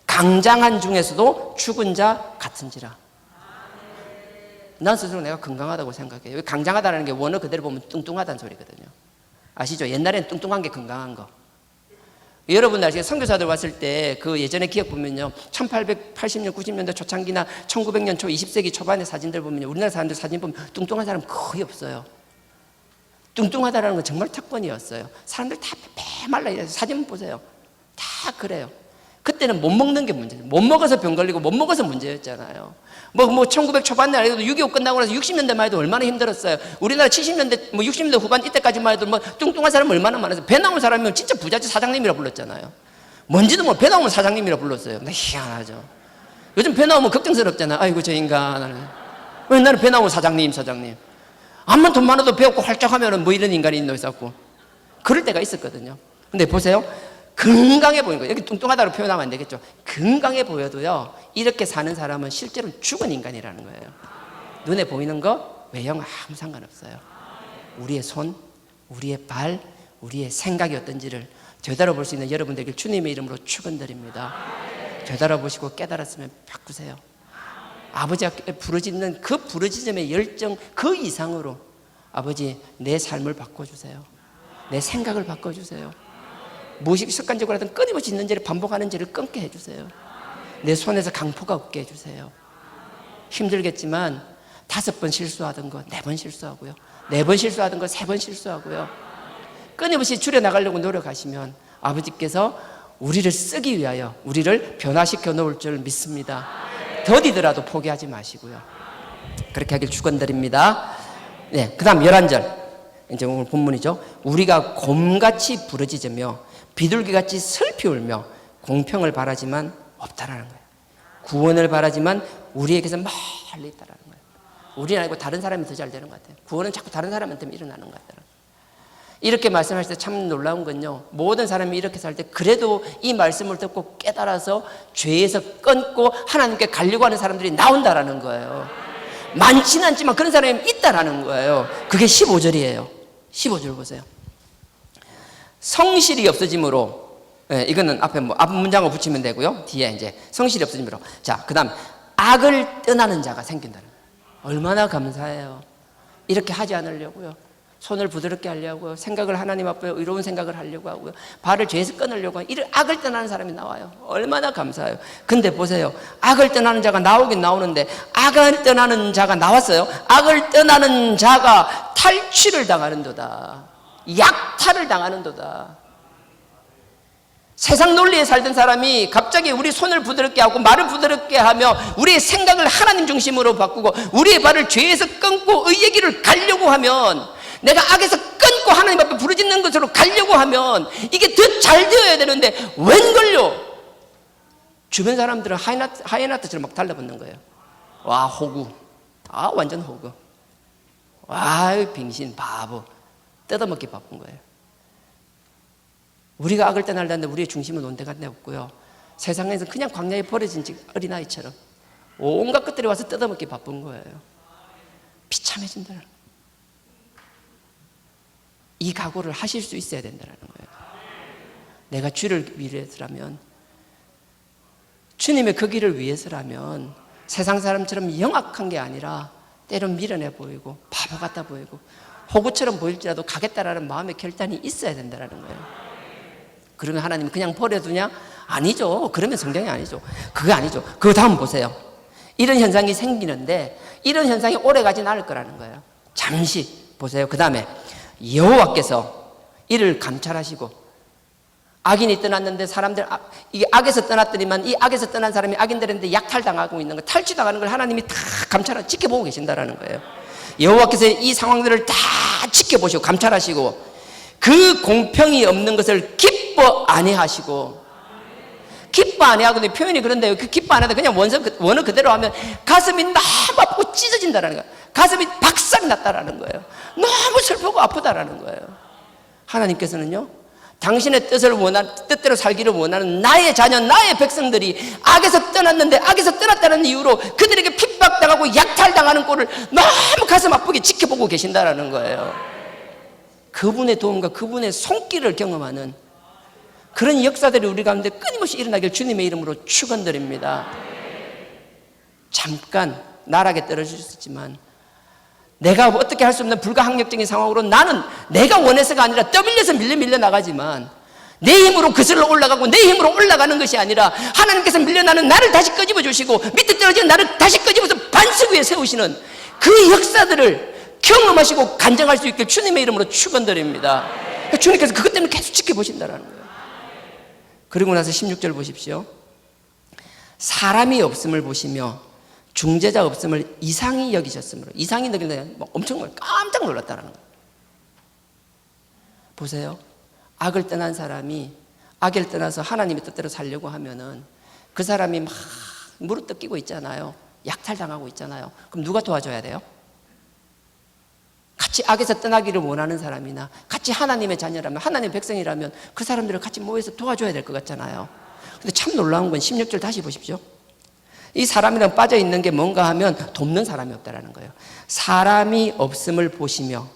강장한 중에서도 죽은 자 같은지라. 난 스스로 내가 건강하다고 생각해요. 강장하다는 게 원어 그대로 보면 뚱뚱하다는 소리거든요. 아시죠? 옛날에는 뚱뚱한 게 건강한 거. 여러분 나중에 선교사들 왔을 때 그 예전에 기억 보면요, 1880년 90년대 초창기나 1900년 초 20세기 초반의 사진들 보면요, 우리나라 사람들 사진 보면 뚱뚱한 사람 거의 없어요. 뚱뚱하다는 건 정말 특권이었어요. 사람들 다 빼말라. 사진 보세요. 다 그래요. 그때는 못 먹는 게 문제예요. 못 먹어서 병 걸리고 못 먹어서 문제였잖아요. 1900 초반에 아니어도 6.25 끝나고 나서 60년대만 해도 얼마나 힘들었어요. 우리나라 70년대, 60년대 후반 이때까지만 해도 뚱뚱한 사람 얼마나 많았어요. 배 나온 사람이면 진짜 부잣집 사장님이라 불렀잖아요. 뭔지도 배 나오면 사장님이라 불렀어요. 희한하죠. 요즘 배 나오면 걱정스럽잖아요. 아이고 저 인간. 왜 나는 배 나오면 사장님. 암만 돈 많아도 배 없고 활짝하면 이런 인간이 있노 있었고. 그럴 때가 있었거든요. 근데 보세요. 건강해 보이는 거예요. 여기 뚱뚱하다고 표현하면 안 되겠죠. 건강해 보여도요, 이렇게 사는 사람은 실제로 죽은 인간이라는 거예요. 눈에 보이는 거 외형 아무 상관없어요. 우리의 손, 우리의 발, 우리의 생각이 어떤지를 되돌아볼 수 있는 여러분들에게 주님의 이름으로 축원드립니다. 되돌아보시고 깨달았으면 바꾸세요. 아버지 앞에 부르짖는 그 부르짖음의 열정 그 이상으로 아버지 내 삶을 바꿔주세요. 내 생각을 바꿔주세요. 무의식 습관적으로 하던 끊임없이 있는 죄를 반복하는 죄를 끊게 해주세요. 내 손에서 강포가 없게 해주세요. 힘들겠지만 5번 실수하던 거 4번 실수하고요, 4번 실수하던 거 3번 실수하고요, 끊임없이 줄여나가려고 노력하시면 아버지께서 우리를 쓰기 위하여 우리를 변화시켜 놓을 줄 믿습니다. 더디더라도 포기하지 마시고요. 그렇게 하길 축원드립니다. 네, 그 다음 11절. 이제 오늘 본문이죠. 우리가 곰같이 부러지며 비둘기같이 슬피 울며 공평을 바라지만 없다라는 거예요. 구원을 바라지만 우리에게서 멀리 있다라는 거예요. 우리는 아니고 다른 사람이 더 잘 되는 것 같아요. 구원은 자꾸 다른 사람한테 일어나는 것 같아요. 이렇게 말씀하실 때 참 놀라운 건요, 모든 사람이 이렇게 살 때 그래도 이 말씀을 듣고 깨달아서 죄에서 끊고 하나님께 가려고 하는 사람들이 나온다라는 거예요. 많지는 않지만 그런 사람이 있다라는 거예요. 그게 15절이에요 15절 보세요. 성실이 없어짐으로, 이거는 앞에 앞 문장을 붙이면 되고요, 뒤에 이제 성실이 없어짐으로, 자, 그 다음 악을 떠나는 자가 생긴다는 거예요. 얼마나 감사해요. 이렇게 하지 않으려고요, 손을 부드럽게 하려고요, 생각을 하나님 앞에 의로운 생각을 하려고 하고요, 발을 죄에서 끊으려고 하고, 이런 악을 떠나는 사람이 나와요. 얼마나 감사해요. 근데 보세요, 악을 떠나는 자가 나오긴 나오는데, 악을 떠나는 자가 나왔어요. 악을 떠나는 자가 탈취를 당하는도다, 약탈을 당하는도다. 세상 논리에 살던 사람이 갑자기 우리 손을 부드럽게 하고 말을 부드럽게 하며 우리의 생각을 하나님 중심으로 바꾸고 우리의 발을 죄에서 끊고 의의 길을 가려고 하면, 내가 악에서 끊고 하나님 앞에 부르짖는 것으로 가려고 하면 이게 더 잘 되어야 되는데 웬걸요, 주변 사람들은 하이나트처럼 막 달라붙는 거예요. 와, 호구, 아 완전 호구, 와 빙신, 바보, 뜯어먹기 바쁜 거예요. 우리가 악을 떠나려는데 우리의 중심은 온 데가 없고요, 세상에서 그냥 광야에 버려진 어린아이처럼 온갖 것들이 와서 뜯어먹기 바쁜 거예요. 비참해진다는, 이 각오를 하실 수 있어야 된다는 거예요. 내가 주를 위해서라면, 주님의 그 길을 위해서라면 세상 사람처럼 영악한 게 아니라 때론 미련해 보이고 바보 같아 보이고 호구처럼 보일지라도 가겠다라는 마음의 결단이 있어야 된다는 거예요. 그러면 하나님이 그냥 버려두냐? 아니죠. 그러면 성경이 아니죠. 그거 아니죠. 그 다음 보세요. 이런 현상이 생기는데 이런 현상이 오래 가진 않을 거라는 거예요. 잠시 보세요. 그 다음에 여호와께서 이를 감찰하시고, 악인이 떠났는데 사람들, 이게 악에서 떠났더니만 이 악에서 떠난 사람이 악인들한테 약탈당하고 있는 거, 탈취당하는 걸 하나님이 다 감찰하고 지켜보고 계신다라는 거예요. 여호와께서 이 상황들을 다 지켜보시고 감찰하시고 그 공평이 없는 것을 기뻐 아니하시고, 기뻐 아니하고, 표현이 그런데요, 그 기뻐 안 하다 그냥 원어 그대로 하면 가슴이 너무 아프고 찢어진다라는 거예요. 가슴이 박살이 났다라는 거예요. 너무 슬프고 아프다라는 거예요. 하나님께서는요, 당신의 뜻대로 살기를 원하는 나의 자녀, 나의 백성들이 악에서 떠났는데 악에서 떠났다는 이유로 그들에게 핍박당하고 약탈당하는 꼴을 너무 가슴 아프게 지켜보고 계신다라는 거예요. 그분의 도움과 그분의 손길을 경험하는 그런 역사들이 우리 가운데 끊임없이 일어나길 주님의 이름으로 축원드립니다. 잠깐 나락에 떨어지셨지만 내가 어떻게 할 수 없는 불가항력적인 상황으로 나는 내가 원해서가 아니라 떠밀려서 밀려 나가지만, 내 힘으로 거슬러 올라가고 내 힘으로 올라가는 것이 아니라 하나님께서 밀려나는 나를 다시 끄집어 주시고 밑에 떨어지는 나를 다시 끄집어서 반석 위에 세우시는 그 역사들을 경험하시고 간증할 수 있게 주님의 이름으로 축원드립니다. 주님께서 그것 때문에 계속 지켜보신다는 거예요. 그리고 나서 16절 보십시오. 사람이 없음을 보시며 중재자 없음을 이상히 여기셨으므로, 이상히 여기는 엄청 깜짝 놀랐다는 거예요. 보세요. 악을 떠난 사람이 악을 떠나서 하나님의 뜻대로 살려고 하면은 그 사람이 막 무릎 뜯기고 있잖아요. 약탈당하고 있잖아요. 그럼 누가 도와줘야 돼요? 같이 악에서 떠나기를 원하는 사람이나 같이 하나님의 자녀라면, 하나님의 백성이라면 그 사람들을 같이 모여서 도와줘야 될 것 같잖아요. 근데 참 놀라운 건 16절 다시 보십시오. 이 사람이랑 빠져 있는 게 뭔가 하면 돕는 사람이 없다라는 거예요. 사람이 없음을 보시며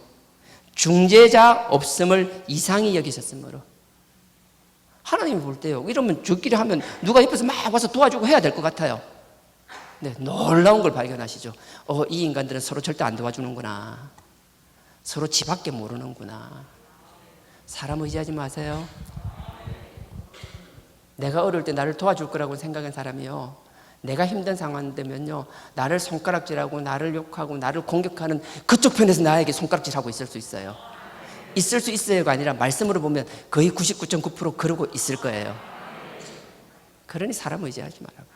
중재자 없음을 이상히 여기셨으므로. 하나님이 볼 때요, 이러면 저끼리 하면 누가 옆에서 막 와서 도와주고 해야 될 것 같아요. 네, 놀라운 걸 발견하시죠. 이 인간들은 서로 절대 안 도와주는구나. 서로 지밖에 모르는구나. 사람 의지하지 마세요. 내가 어려울 때 나를 도와줄 거라고 생각한 사람이요, 내가 힘든 상황 되면요, 나를 손가락질하고 나를 욕하고 나를 공격하는 그쪽 편에서 나에게 손가락질하고 있을 수 있어요. 있을 수 있어요가 아니라 말씀으로 보면 거의 99.9% 그러고 있을 거예요. 그러니 사람 의지하지 말라고.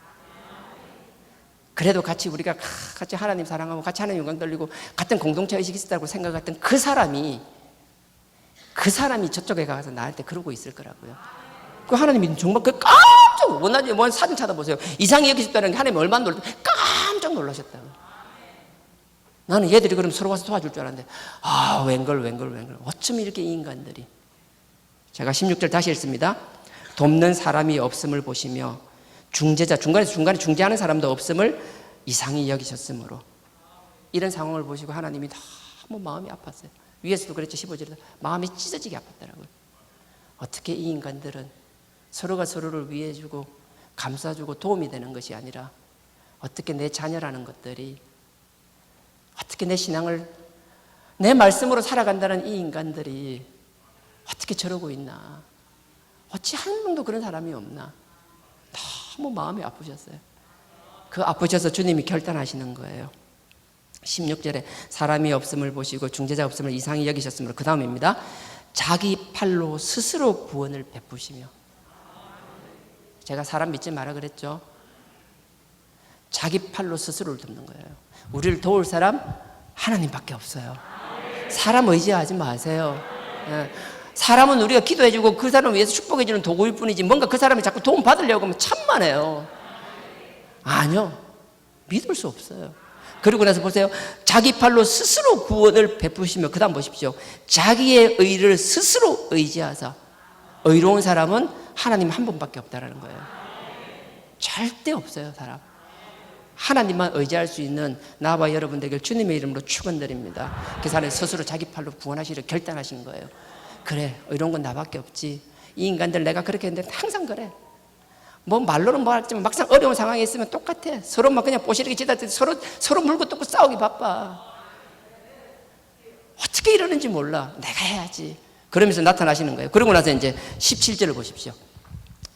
그래도 우리가 같이 하나님 사랑하고 같이 하나님 영광 돌리고 같은 공동체 의식이 있다고 생각했던 그 사람이 그 사람이 저쪽에 가서 나한테 그러고 있을 거라고요. 그 하나님이 정말 그 깜짝 원하지 뭐 사진 찾아보세요. 이상히 여기셨다는 게 하나님이 얼마나 깜짝 놀라셨다고. 나는 얘들이 그럼 서로 와서 도와줄 줄 알았는데 웬걸 어쩜 이렇게 이 인간들이. 제가 16절 다시 읽습니다. 돕는 사람이 없음을 보시며 중간에 중재하는 사람도 없음을 이상히 여기셨으므로. 이런 상황을 보시고 하나님이 너무 마음이 아팠어요. 위에서도 그랬죠. 15절에서 마음이 찢어지게 아팠더라고요. 어떻게 이 인간들은 서로가 서로를 위해주고 감싸주고 도움이 되는 것이 아니라 어떻게 내 자녀라는 것들이 어떻게 내 신앙을 내 말씀으로 살아간다는 이 인간들이 어떻게 저러고 있나. 어찌 한 명도 그런 사람이 없나. 너무 마음이 아프셨어요. 그 아프셔서 주님이 결단하시는 거예요. 16절에 사람이 없음을 보시고 중재자 없음을 이상히 여기셨으므로. 그 다음입니다. 자기 팔로 스스로 구원을 베푸시며. 제가 사람 믿지 마라 그랬죠. 자기 팔로 스스로를 돕는 거예요. 우리를 도울 사람 하나님밖에 없어요. 사람 의지하지 마세요. 사람은 우리가 기도해주고 그 사람을 위해서 축복해주는 도구일 뿐이지 뭔가 그 사람이 자꾸 도움 받으려고 하면 천만에요. 아니요, 믿을 수 없어요. 그리고 나서 보세요. 자기 팔로 스스로 구원을 베푸시며. 그 다음 보십시오. 자기의 의를 스스로 의지하사. 의로운 사람은 하나님 한 분밖에 없다라는 거예요. 절대 없어요, 사람. 하나님만 의지할 수 있는 나와 여러분들에게 주님의 이름으로 축원드립니다. 그 사람이 스스로 자기 팔로 구원하시려 결단하신 거예요. 그래, 의로운 건 나밖에 없지. 이 인간들 내가 그렇게 했는데 항상 그래. 뭐 말로는 뭐 하지만 막상 어려운 상황에 있으면 똑같아. 서로 막 그냥 뽀시르게 지다들 서로 물고 뜯고 싸우기 바빠. 어떻게 이러는지 몰라. 내가 해야지. 그러면서 나타나시는 거예요. 그러고 나서 이제 17절을 보십시오.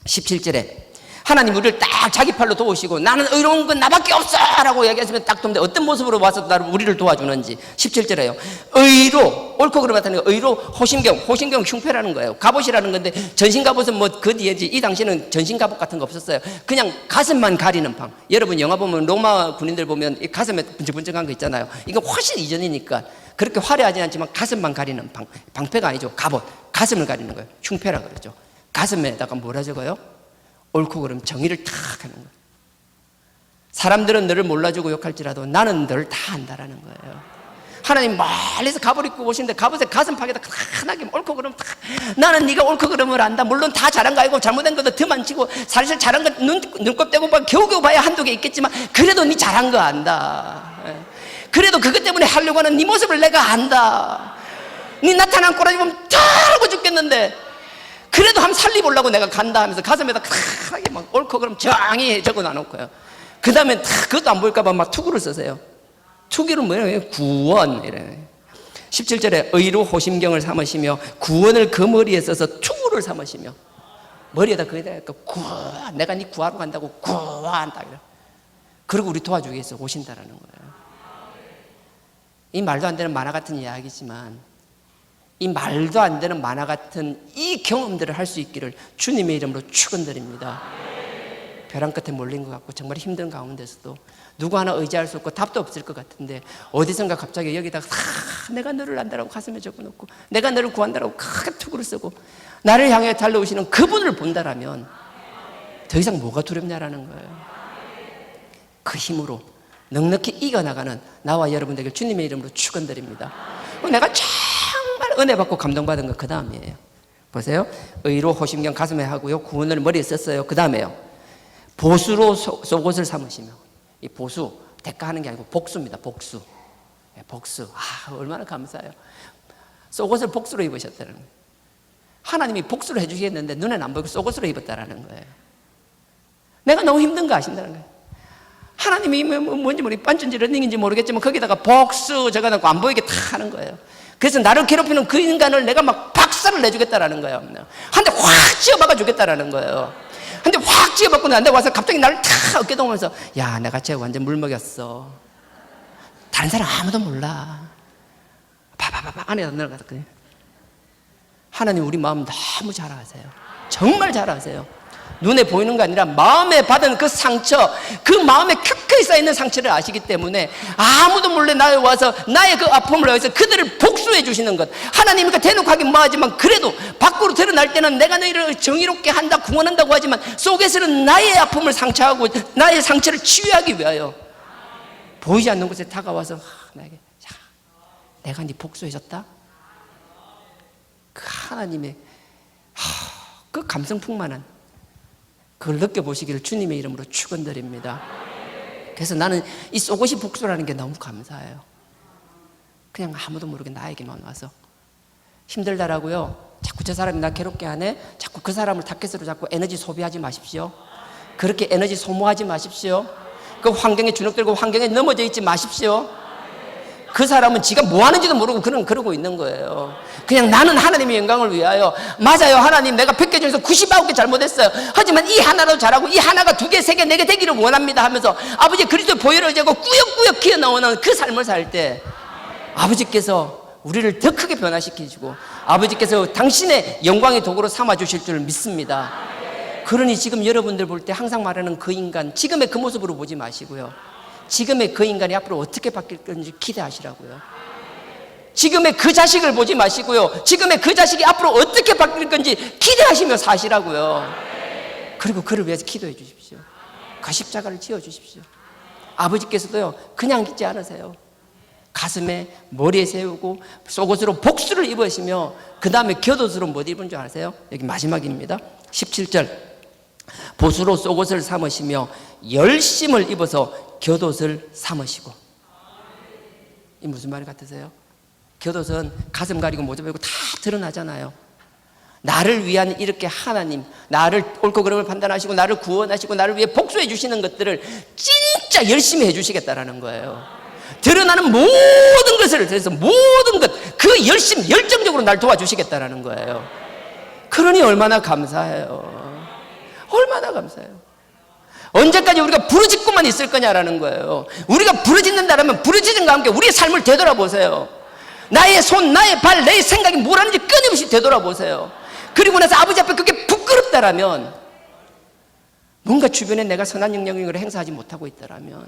17절에 하나님 우리를 딱 자기 팔로 도우시고 나는 의로운 건 나밖에 없어 라고 얘기했으면 딱 돕는데 어떤 모습으로 와서 우리를 도와주는지. 17절에요. 의로, 옳고 그름 같다는 거. 의로 호심경 흉패라는 거예요. 갑옷이라는 건데 전신갑옷은 뭐 그 뒤에 이 당시에는 전신갑옷 같은 거 없었어요. 그냥 가슴만 가리는 방. 여러분 영화 보면 로마 군인들 보면 이 가슴에 bun적bun적한 거 있잖아요. 이거 훨씬 이전이니까 그렇게 화려하지 않지만 가슴만 가리는 방패가 아니죠. 갑옷, 가슴을 가리는 거예요. 흉패라 그러죠. 가슴에다가 뭐라 적어요? 옳고 그름 정의를 탁 하는 거예요. 사람들은 너를 몰라주고 욕할지라도 나는 너를 다 안다라는 거예요. 하나님 멀리서 갑옷 입고 오시는데 갑옷에 가슴팍에다 크게 옳고 그름 탁. 나는 네가 옳고 그름을 안다. 물론 다 잘한 거 아니고 잘못된 것도 더 치고 사실 잘한 거 눈곱 떼고 겨우겨우 봐야 한두 개 있겠지만 그래도 네 잘한 거 안다. 그래도 그것 때문에 하려고 하는 네 모습을 내가 안다. 네 나타난 꼬라지 보면 더하고 죽겠는데 그래도 한번 살리보려고 내가 간다 하면서 가슴에다 크게 막 옳고 그럼 정이 적어 놔놓고요. 그 다음에 그것도 안 보일까봐 막 투구를 쓰세요. 투기는 뭐예요? 구원. 이래. 17절에 의로 호심경을 삼으시며 구원을 그 머리에 써서 투구를 삼으시며. 머리에다 거기다 구원. 내가 네 구하러 간다고 구원. 그리고 우리 도와주기 위해서 오신다라는 거예요. 이 말도 안 되는 만화 같은 이야기지만 이 말도 안 되는 만화 같은 이 경험들을 할 수 있기를 주님의 이름으로 축원드립니다. 벼랑 끝에 몰린 것 같고 정말 힘든 가운데서도 누구 하나 의지할 수 없고 답도 없을 것 같은데 어디선가 갑자기 여기다가 내가 너를 안다라고 가슴에 적어놓고 내가 너를 구한다라고 크게 투구를 쓰고 나를 향해 달려오시는 그분을 본다라면 더 이상 뭐가 두렵냐라는 거예요. 그 힘으로 넉넉히 이겨나가는 나와 여러분들에게 주님의 이름으로 축원드립니다. 내가 정말 은혜 받고 감동받은 거 그 다음이에요. 보세요. 의로 호심경 가슴에 하고요. 구원을 머리에 썼어요. 그 다음에요. 보수로 속옷을 삼으시며. 이 보수, 대가하는 게 아니고 복수입니다. 복수. 복수. 얼마나 감사해요. 속옷을 복수로 입으셨다는 거예요. 하나님이 복수를 해주시겠는데 눈에는 안 보이고 속옷으로 입었다라는 거예요. 내가 너무 힘든 거 아신다는 거예요. 하나님이 뭔지 모르겠고 반전지 런닝인지 모르겠지만 거기다가 복수 적어놓고 안 보이게 다 하는 거예요. 그래서 나를 괴롭히는 그 인간을 내가 막 박살을 내주겠다라는 거예요. 한 대 확 쥐어박아 주겠다라는 거예요. 한 대 확 쥐어박고 나한테 와서 갑자기 나를 탁 어깨동하면서 야 내가 쟤 완전 물먹였어. 다른 사람 아무도 몰라. 바바바바 안에 들어갔거든요. 하나님 우리 마음 너무 잘 아세요. 정말 잘 아세요. 눈에 보이는 거 아니라 마음에 받은 그 상처, 그 마음에 켜켜이 쌓여있는 상처를 아시기 때문에 아무도 몰래 나에 와서 나의 그 아픔을 위해서 그들을 복수해 주시는 것. 하나님이니까 대놓고 하긴 뭐하지만 그래도 밖으로 드러날 때는 내가 너희를 정의롭게 한다, 구원한다고 하지만 속에서는 나의 아픔을 상처하고 나의 상처를 치유하기 위하여 보이지 않는 곳에 다가와서 나에게, 자, 내가 네 복수해줬다? 그 하나님의 그 감성풍만한 그걸 느껴보시기를 주님의 이름으로 축원드립니다. 그래서 나는 이 속옷이 복수라는 게 너무 감사해요. 그냥 아무도 모르게 나에게만 와서 힘들다라고요 자꾸 저 사람이 나 괴롭게 하네, 자꾸 그 사람을 타겟으로 잡고 에너지 소비하지 마십시오. 그렇게 에너지 소모하지 마십시오. 그 환경에 주눅들고 환경에 넘어져 있지 마십시오. 그 사람은 지가 뭐 하는지도 모르고 그러고 있는 거예요. 그냥 나는 하나님의 영광을 위하여, 맞아요, 하나님 내가 100개 중에서 99개 잘못했어요. 하지만 이 하나라도 잘하고 이 하나가 2개, 3개, 4개 되기를 원합니다 하면서 아버지 그리스도의 보혈을 의지하고 꾸역꾸역 기어나오는 그 삶을 살 때 아버지께서 우리를 더 크게 변화시키시고 아버지께서 당신의 영광의 도구로 삼아주실 줄 믿습니다. 그러니 지금 여러분들 볼 때 항상 말하는 그 인간, 지금의 그 모습으로 보지 마시고요, 지금의 그 인간이 앞으로 어떻게 바뀔 건지 기대하시라고요. 지금의 그 자식을 보지 마시고요, 지금의 그 자식이 앞으로 어떻게 바뀔 건지 기대하시며 사시라고요. 그리고 그를 위해서 기도해 주십시오. 그 십자가를 지어 주십시오. 아버지께서도요 그냥 있지 않으세요. 가슴에 머리에 세우고 속옷으로 복수를 입으시며 그 다음에 겉옷으로 뭐 입은 줄 아세요? 여기 마지막입니다. 17절, 보수로 속옷을 삼으시며 열심을 입어서 겉옷을 삼으시고. 이 무슨 말 같으세요? 겉옷은 가슴 가리고 모자 베고 다 드러나잖아요. 나를 위한 이렇게 하나님, 나를 옳고 그름을 판단하시고 나를 구원하시고 나를 위해 복수해 주시는 것들을 진짜 열심히 해 주시겠다라는 거예요. 드러나는 모든 것을, 그래서 모든 것, 그 열심, 열정적으로 날 도와주시겠다라는 거예요. 그러니 얼마나 감사해요. 얼마나 감사해요. 언제까지 우리가 부르짖고만 있을 거냐라는 거예요. 우리가 부르짖는다라면 부르짖음과 함께 우리의 삶을 되돌아보세요. 나의 손, 나의 발, 내 생각이 뭘 하는지 끊임없이 되돌아보세요. 그리고 나서 아버지 앞에 그게 부끄럽다라면, 뭔가 주변에 내가 선한 영향력을 행사하지 못하고 있다라면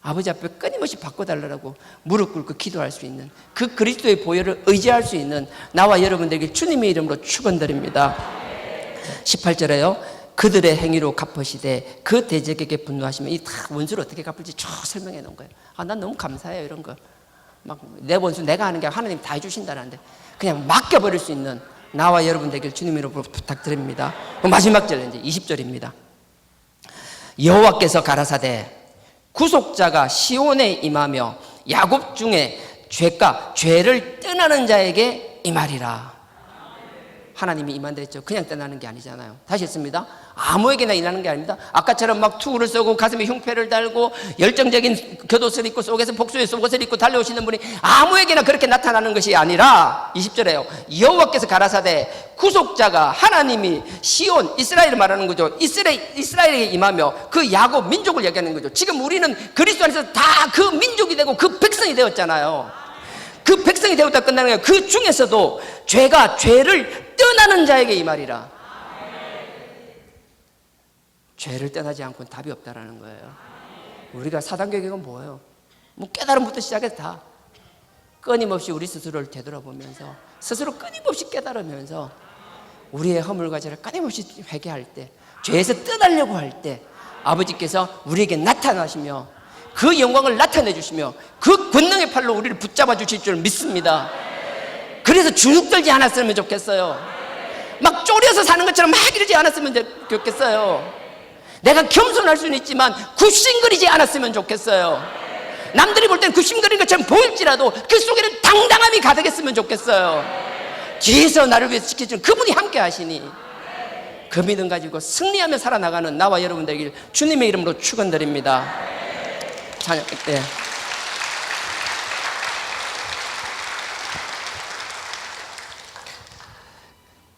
아버지 앞에 끊임없이 바꿔달라고 무릎 꿇고 기도할 수 있는 그 그리스도의 보혈을 의지할 수 있는 나와 여러분들에게 주님의 이름으로 축원드립니다. 18절에요 그들의 행위로 갚으시되 그 대적에게 분노하시면, 이 다 원수를 어떻게 갚을지 쭉 설명해 놓은 거예요. 난 너무 감사해요. 이런 거 막 내 원수 내가 하는 게 하나님 다 해주신다는데 그냥 맡겨버릴 수 있는 나와 여러분 되길 주님의 이름으로 부탁드립니다. 마지막 절 이제 20절입니다. 여호와께서 가라사대 구속자가 시온에 임하며 야곱 중에 죄를 떠나는 자에게 임하리라. 하나님이 임한다 했죠. 그냥 떠나는 게 아니잖아요. 다시 했습니다. 아무에게나 임하는 게 아닙니다. 아까처럼 막 투구를 쏘고 가슴에 흉패를 달고 열정적인 겉옷을 입고 속에서 복수의 속옷을 입고 달려오시는 분이 아무에게나 그렇게 나타나는 것이 아니라 20절에요 여호와께서 가라사대 구속자가, 하나님이 시온, 이스라엘을 말하는 거죠. 이스라엘에게 임하며 그 야곱 민족을 얘기하는 거죠. 지금 우리는 그리스도 안에서 다 그 민족이 되고 그 백성이 되었잖아요. 그 백성이 되었다 끝나는 거예요. 그 중에서도 죄를 떠나는 자에게 임하리라. 죄를 떠나지 않고는 답이 없다라는 거예요. 우리가 사단계획은 뭐예요? 뭐 깨달음부터 시작해서 다 끊임없이 우리 스스로를 되돌아보면서 스스로 끊임없이 깨달으면서 우리의 허물과 죄를 끊임없이 회개할 때, 죄에서 떠나려고 할 때 아버지께서 우리에게 나타나시며 그 영광을 나타내 주시며 그 권능의 팔로 우리를 붙잡아 주실 줄 믿습니다. 그래서 주눅들지 않았으면 좋겠어요. 막 쪼려서 사는 것처럼 막 이러지 않았으면 좋겠어요. 내가 겸손할 수는 있지만 굽신거리지 않았으면 좋겠어요. 남들이 볼 때는 굽신거리는 것처럼 보일지라도 그 속에는 당당함이 가득했으면 좋겠어요. 뒤에서 나를 위해서 지켜주는 그분이 함께 하시니 그 믿음 가지고 승리하며 살아나가는 나와 여러분들에게 주님의 이름으로 축원드립니다. 찬양, 네.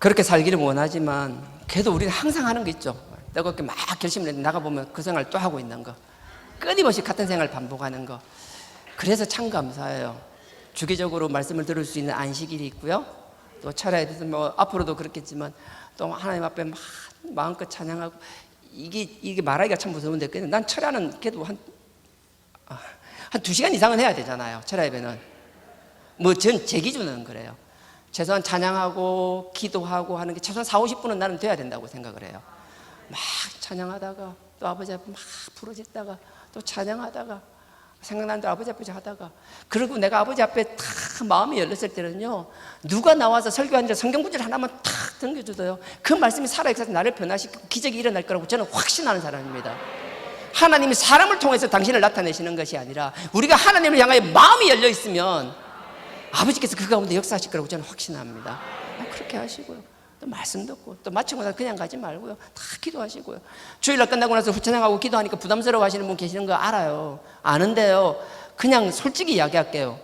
그렇게 살기를 원하지만 그래도 우리는 항상 하는 거 있죠. 내가 그렇게 막 결심을 해서 나가보면 그 생활 또 하고 있는 거, 끊임없이 같은 생활 반복하는 거. 그래서 참 감사해요. 주기적으로 말씀을 들을 수 있는 안식일이 있고요, 또 차라리 뭐 앞으로도 그렇겠지만 또 하나님 앞에 막 마음껏 찬양하고 이게 말하기가 참 무서운데 난 철야는 그래도 한 2시간 이상은 해야 되잖아요. 철야 예배는 뭐 제 기준은 그래요. 최소한 찬양하고 기도하고 하는 게 최소한 40-50분은 나는 돼야 된다고 생각을 해요. 막 찬양하다가 또 아버지 앞에 막 부르짖다가 또 찬양하다가 생각나는 대로 아버지 앞에 하다가, 그리고 내가 아버지 앞에 탁 마음이 열렸을 때는요, 누가 나와서 설교한 지 성경 구절 하나만 탁 던져주세요. 그 말씀이 살아있어서 나를 변화시키고 기적이 일어날 거라고 저는 확신하는 사람입니다. 하나님이 사람을 통해서 당신을 나타내시는 것이 아니라 우리가 하나님을 향하여 마음이 열려 있으면 아버지께서 그 가운데 역사하실 거라고 저는 확신합니다. 그렇게 하시고요, 또 말씀 듣고 또 마치고 나서 그냥 가지 말고요, 다 기도하시고요. 주일날 끝나고 나서 후찬양하고 기도하니까 부담스러워 하시는 분 계시는 거 알아요. 아는데요, 그냥 솔직히 이야기할게요.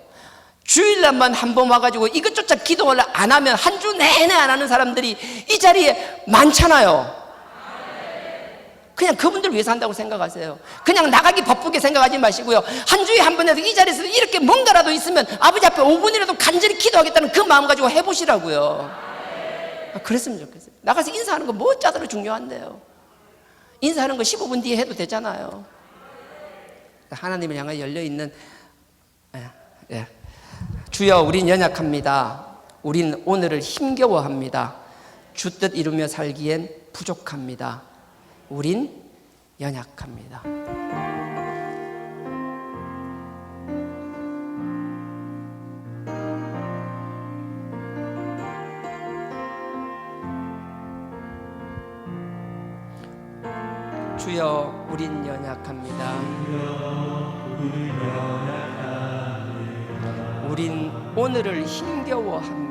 주일날만 한 번 와가지고 이것조차 기도를 안 하면 한 주 내내 안 하는 사람들이 이 자리에 많잖아요. 그냥 그분들 위해서 한다고 생각하세요. 그냥 나가기 바쁘게 생각하지 마시고요, 한 주에 한 번이라도 이 자리에서 이렇게 뭔가라도 있으면 아버지 앞에 5분이라도 간절히 기도하겠다는 그 마음 가지고 해보시라고요. 그랬으면 좋겠어요. 나가서 인사하는 거 뭐 짜더러 중요한데요. 인사하는 거 15분 뒤에 해도 되잖아요. 하나님을 향해 열려있는, 주여 우린 연약합니다. 우린 오늘을 힘겨워합니다. 주뜻 이루며 살기엔 부족합니다. 우린 연약합니다. 주여 우린 연약합니다. 우린 오늘을 힘겨워합니다.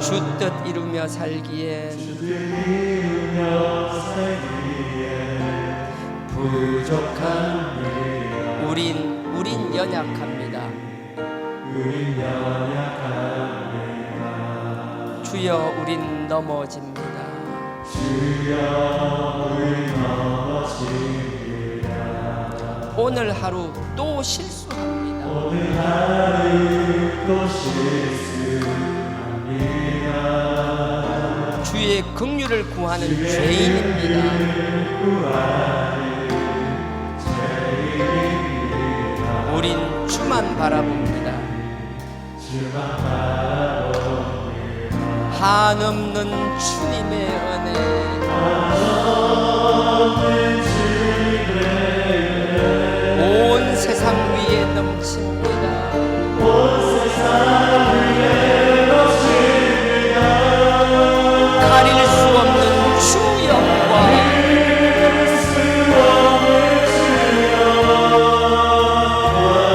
주 뜻 이루며 살기에 부족합니다. 우린 연약합니다. 주여 우린 넘어집니다. 오늘 하루 또 실수합니다. 주의 긍휼을 구하는 죄인입니다. 우린 주만 바라봅니다. 한없는 주님의 은혜, 온 세상 위에 넘칩니다. 가릴 수 없는 주 영광,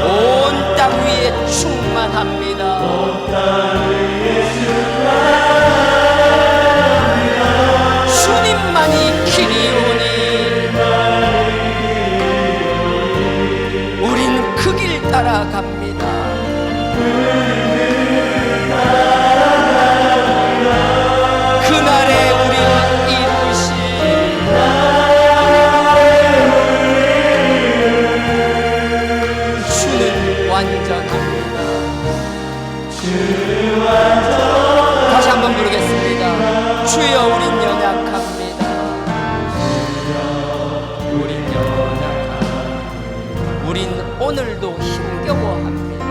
온 땅 위에 충만합니다. 주님만이 길이오니 우린 그 길 따라갑니다. 그날에 우리를 이루신 주는 완전합니다. 다시 한번 부르겠습니다. 주여 우린 연약합니다. 우린 연약합니다. 우린 오늘도 힘겨워합니다.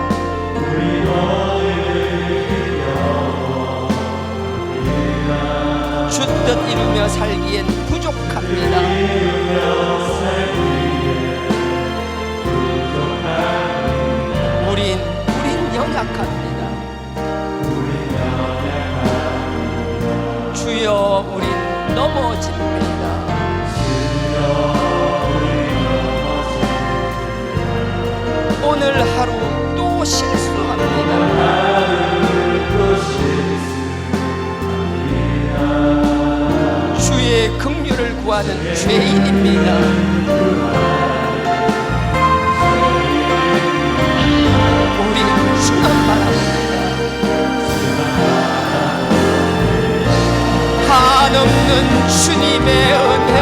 주 뜻 이루며 살기엔 부족합니다. 우린 연약합니다. 주여 우린 넘어집니다. 오늘 하루 또 실수합니다. 주의 긍휼을 구하는 죄인입니다. 우리 주만 바라봅니다. 한없는 주님의 은혜,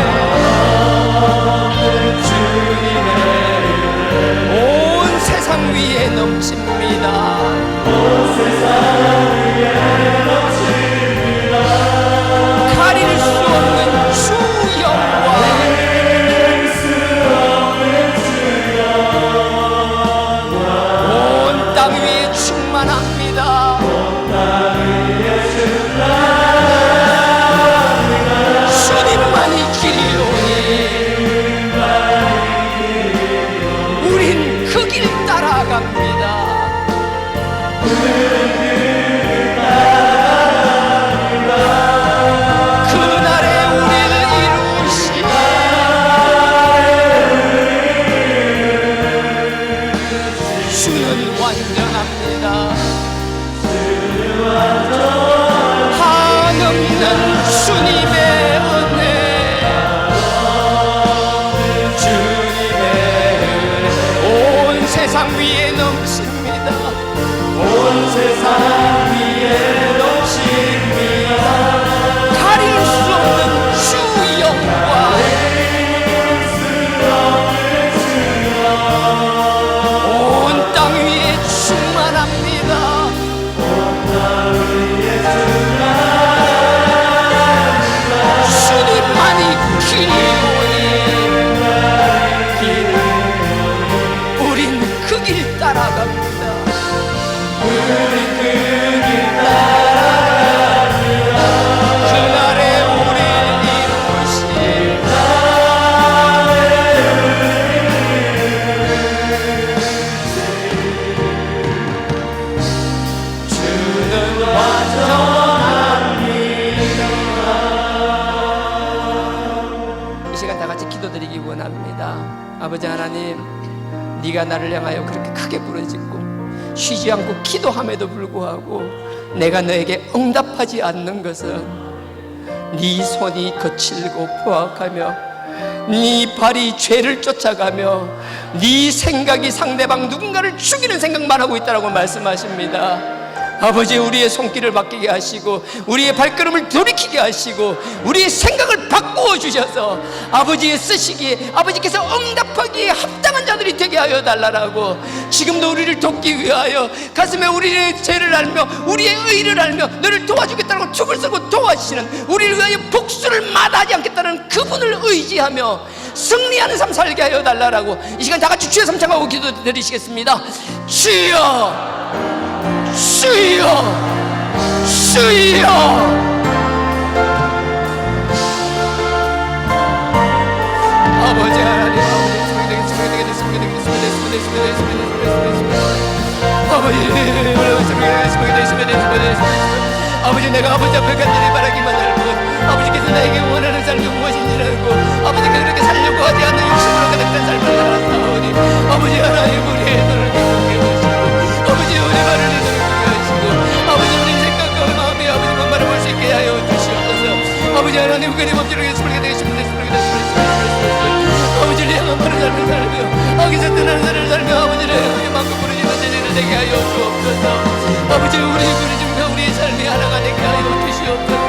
온 세상 위에 넘칩니다. 가릴 수 없는 주 영광, 온 땅 위에 충만합니다. 주님만이 길이오니 우린 그 길 따라갑니다. 그날에 우리를 이루시니 주는 완전합니다. 한없는 주님의 은혜, 온 세상 위에 넘칩니다. 온 세상 위에 넘칩니다. 가릴 수 없는 주 영광, 온 땅 위에 충만합니다. 주님만이 길이오니 우린 그 길 따라갑니다. 그날에 우리를 이루실 주는 완전합니다. 이 시간 다 같이 기도드리기 원합니다. 아버지 하나님, 네가 나를 향하여 그렇게 크게 부르짖고 쉬지 않고 기도함에도 불구하고 내가 너에게 응답하지 않는 것은 네 손이 거칠고 포악하며 네 발이 죄를 쫓아가며 네 생각이 상대방 누군가를 죽이는 생각만 하고 있다고 말씀하십니다. 아버지, 우리의 손길을 바뀌게 하시고 우리의 발걸음을 돌이키게 하시고 우리의 생각을 바꾸어 주셔서 아버지의 쓰시기에 아버지께서 응답하기에 합당한 자들이 되게 하여 달라라고, 지금도 우리를 돕기 위하여 가슴에 우리의 죄를 알며 우리의 의를 알며 너를 도와주겠다고 툭을 쓰고 도와주시는, 우리를 위하여 복수를 마다하지 않겠다는 그분을 의지하며 승리하는 삶 살게 하여 달라라고 이 시간 다 같이 주의 삼창하고 기도드리시겠습니다. 주여, 주여, 주여. 아버지 하나님, 아버지, 내가 아버지 앞에 간절히 바라기만 할 뿐 아버지께서 나에게 원하는 삶이 무엇인지 알고 아버지께서 그렇게 살려고 하지 않는 욕심으로 가득한 삶을 살았사오니 아버지 하나님, 우리의 눈을 뜨겁게 하시고 아버지, 우리 발을 뜨겁게 하시고 아버지, 우리 생각과 마음이 아버지 분만을 볼 수 있게 하여 주시옵소서. 아버지 하나님, 끊임없이 스물게 되겠습니다. 아버지를 향한 바른 삶을 살며 악에서 떠나는 삶을 살며 아버지를 향하여 만큼 부르짖는 자리를 되게 하여 주옵소서. 아버지, 우리 부르짖음과 우리의 삶이 하나가 되게 하여 주시옵소서.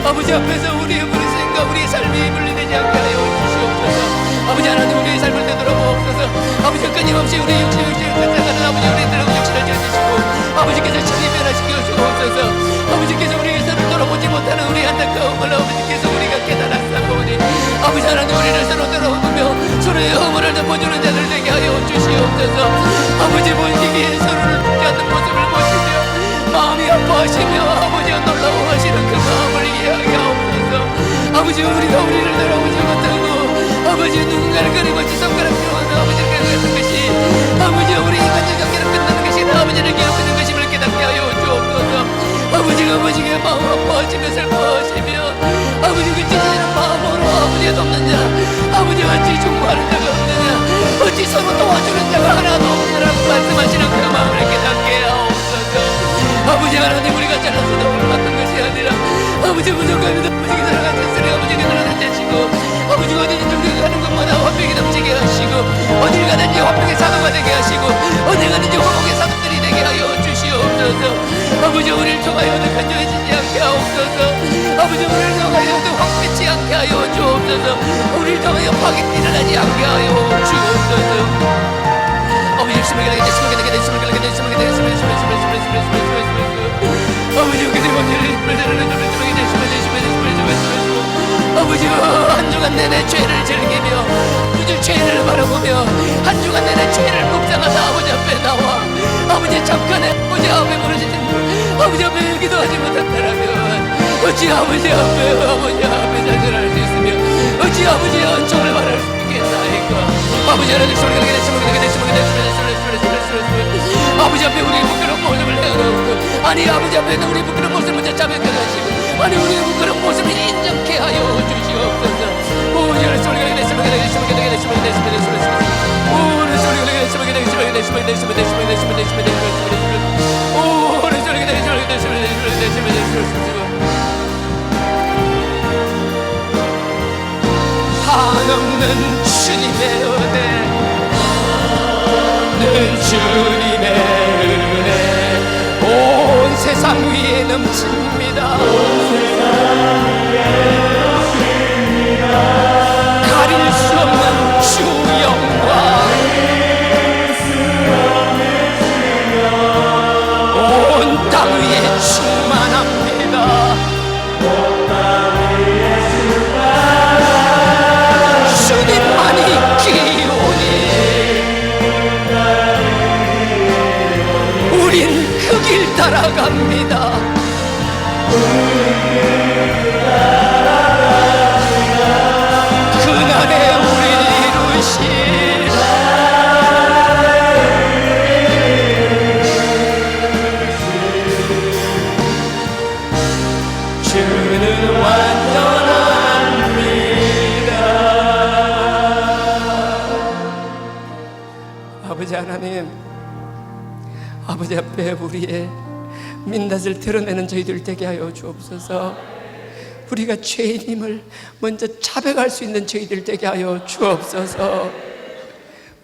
아버지 앞에서 우리의 부르짖음과 우리의 삶이 분리되지 않게 하여 주시옵소서. 아버지 하나님, 우리의 삶을 되돌아보옵소서. 아버지, 끊임없이 우리의 육신을 쫓아가는 아버지, 우리의 더러운 육신을 지어주시고 아버지께서 친히 변화시켜 주옵소서. 아버지께서 우리의 서로 돌아보지 못하는 우리 안타까움을 아버지께서 우리가 깨달았사오니 아버지 하나님, 우리를 서로 돌아보며 서로의 허물을 덮어주는 자들 되게 하여 주시옵소서. 아버지, 본시기에 서로를 죽지 않는 모습을 보시며 마음이 아파하시며 아버지가 놀라워하시는 그 마음을 이해하게 하옵소서. 아버지, 우리가 우리를 돌아보지 못하고 아버지 누군가를 끊임없이 손가락으로 하는 아버지를 깨닫는 것이 아버지 우리 인간적 관계를 끝나는 것이 아버지를 괴롭히는 것임을 깨닫게 하여 주옵소서. 아버지가 마음 아파하시며 슬퍼하시며 아버지 그 찢어지는 마음으로 아버지가 돕는 자, 아버지 어찌 중보하는 자가 없느냐, 어찌 서로 도와주는 자가 하나도 없느냐라고 말씀하시는 그 마음을 깨닫게 하옵소서. 아버지 하나님, 우리가 잘나서 너무를 맡은 것이 아니라 아버지 부족합니다. 아버지가 살아가는 쓰레 아버지가 살아가는 자시고 아버지가 어디든지 우리가 가는 것마다 화평이 넘치게 하시고 어딜 가든지 화평의 사도가 되게 하시고 어딜 가든지 화목의 사도들이 되게 하여 주시옵소서. 아버지, 우리를 통하여도 간절해지지 않게 하옵소서. 아버지, 우리를 통하여도 황폐치 않게 하여 주옵소서. 우리를 통하여 파괴 일어나지 않게 하여 주옵소서. 아버지, 숨을 가게 되, 숨을 가게 되, 숨을 가게 되, 숨을 가게 되, 숨을 가게 되, 숨을 가게 되, 숨을 가게 되, 숨을 가게 되, 숨을 가게 되, 숨을 가게 되, 아버지 아버지 한 주간 내내 죄를 즐기며 주님 죄를 바라보며 한 주간 내내 죄를 묵상하다 아버지 앞에 나와 아버지 잠깐에 아버지 앞에 무너지는 아버지 앞에 기도하지 못한다라면 어찌 아버지 앞에 자신할 수 있으며 어찌 아버지의 은총을 바랄 수 있겠나이까. 아버지 하나님 소리가 아버지 앞에 우리의 부끄러운 모습을 내어놓고 아니 아버지 앞에 우리의 부끄러운 모습을 먼저 자백해 가시고 아니 우리의 부끄러운 모습을 인정케 하여 주시옵소서. 오늘 소리가 한없는 주님의 은혜 는 주님의 은혜 온 세상 위에 넘칩니다. 가릴 수 없는 주 영광 온 땅 위에 충만합니다. 주님만이 기오니 우린 그 길 따라갑니다. 그날에 우리를 이루실 주는 완전합니다. 아버지 하나님, 아버지 앞에 우리의 민낯을 드러내는 저희들 되게 하여 주옵소서. 우리가 죄인임을 먼저 자백할 수 있는 저희들 되게 하여 주옵소서.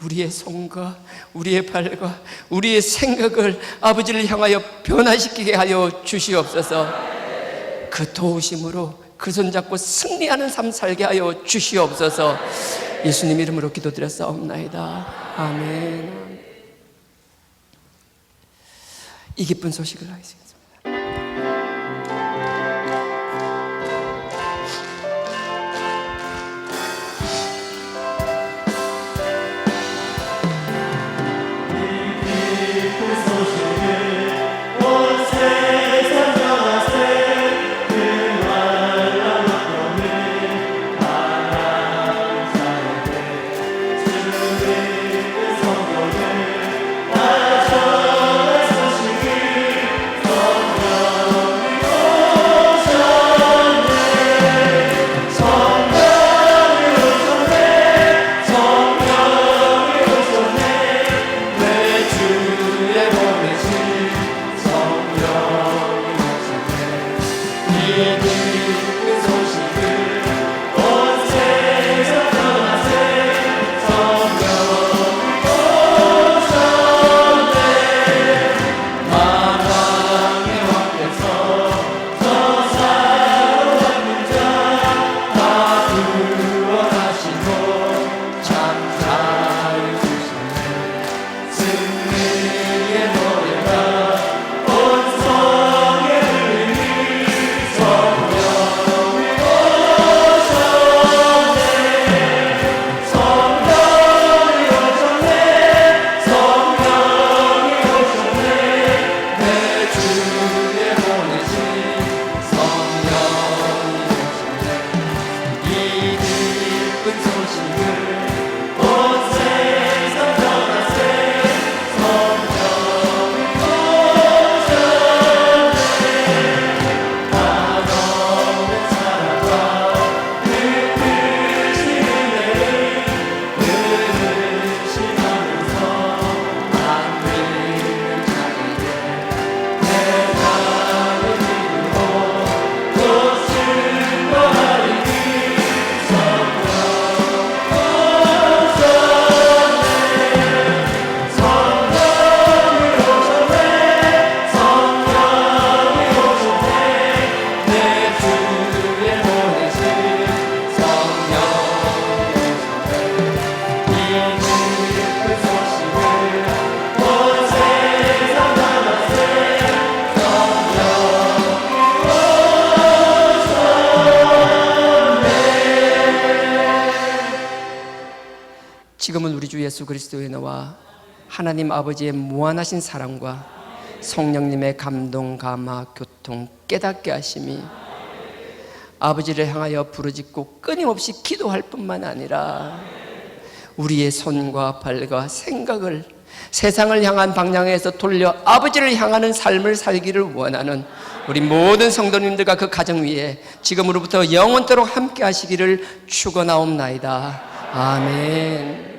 우리의 손과 우리의 발과 우리의 생각을 아버지를 향하여 변화시키게 하여 주시옵소서. 그 도우심으로 그 손잡고 승리하는 삶 살게 하여 주시옵소서. 예수님 이름으로 기도드렸사옵나이다. 아멘. 이 기쁜 소식을 하겠습니다. 지금은 우리 주 예수 그리스도의 은혜와 하나님 아버지의 무한하신 사랑과 성령님의 감동, 감화, 교통, 깨닫게 하심이 아버지를 향하여 부르짖고 끊임없이 기도할 뿐만 아니라 우리의 손과 발과 생각을 세상을 향한 방향에서 돌려 아버지를 향하는 삶을 살기를 원하는 우리 모든 성도님들과 그 가정 위에 지금으로부터 영원토록 함께 하시기를 축원하옵나이다. 아멘.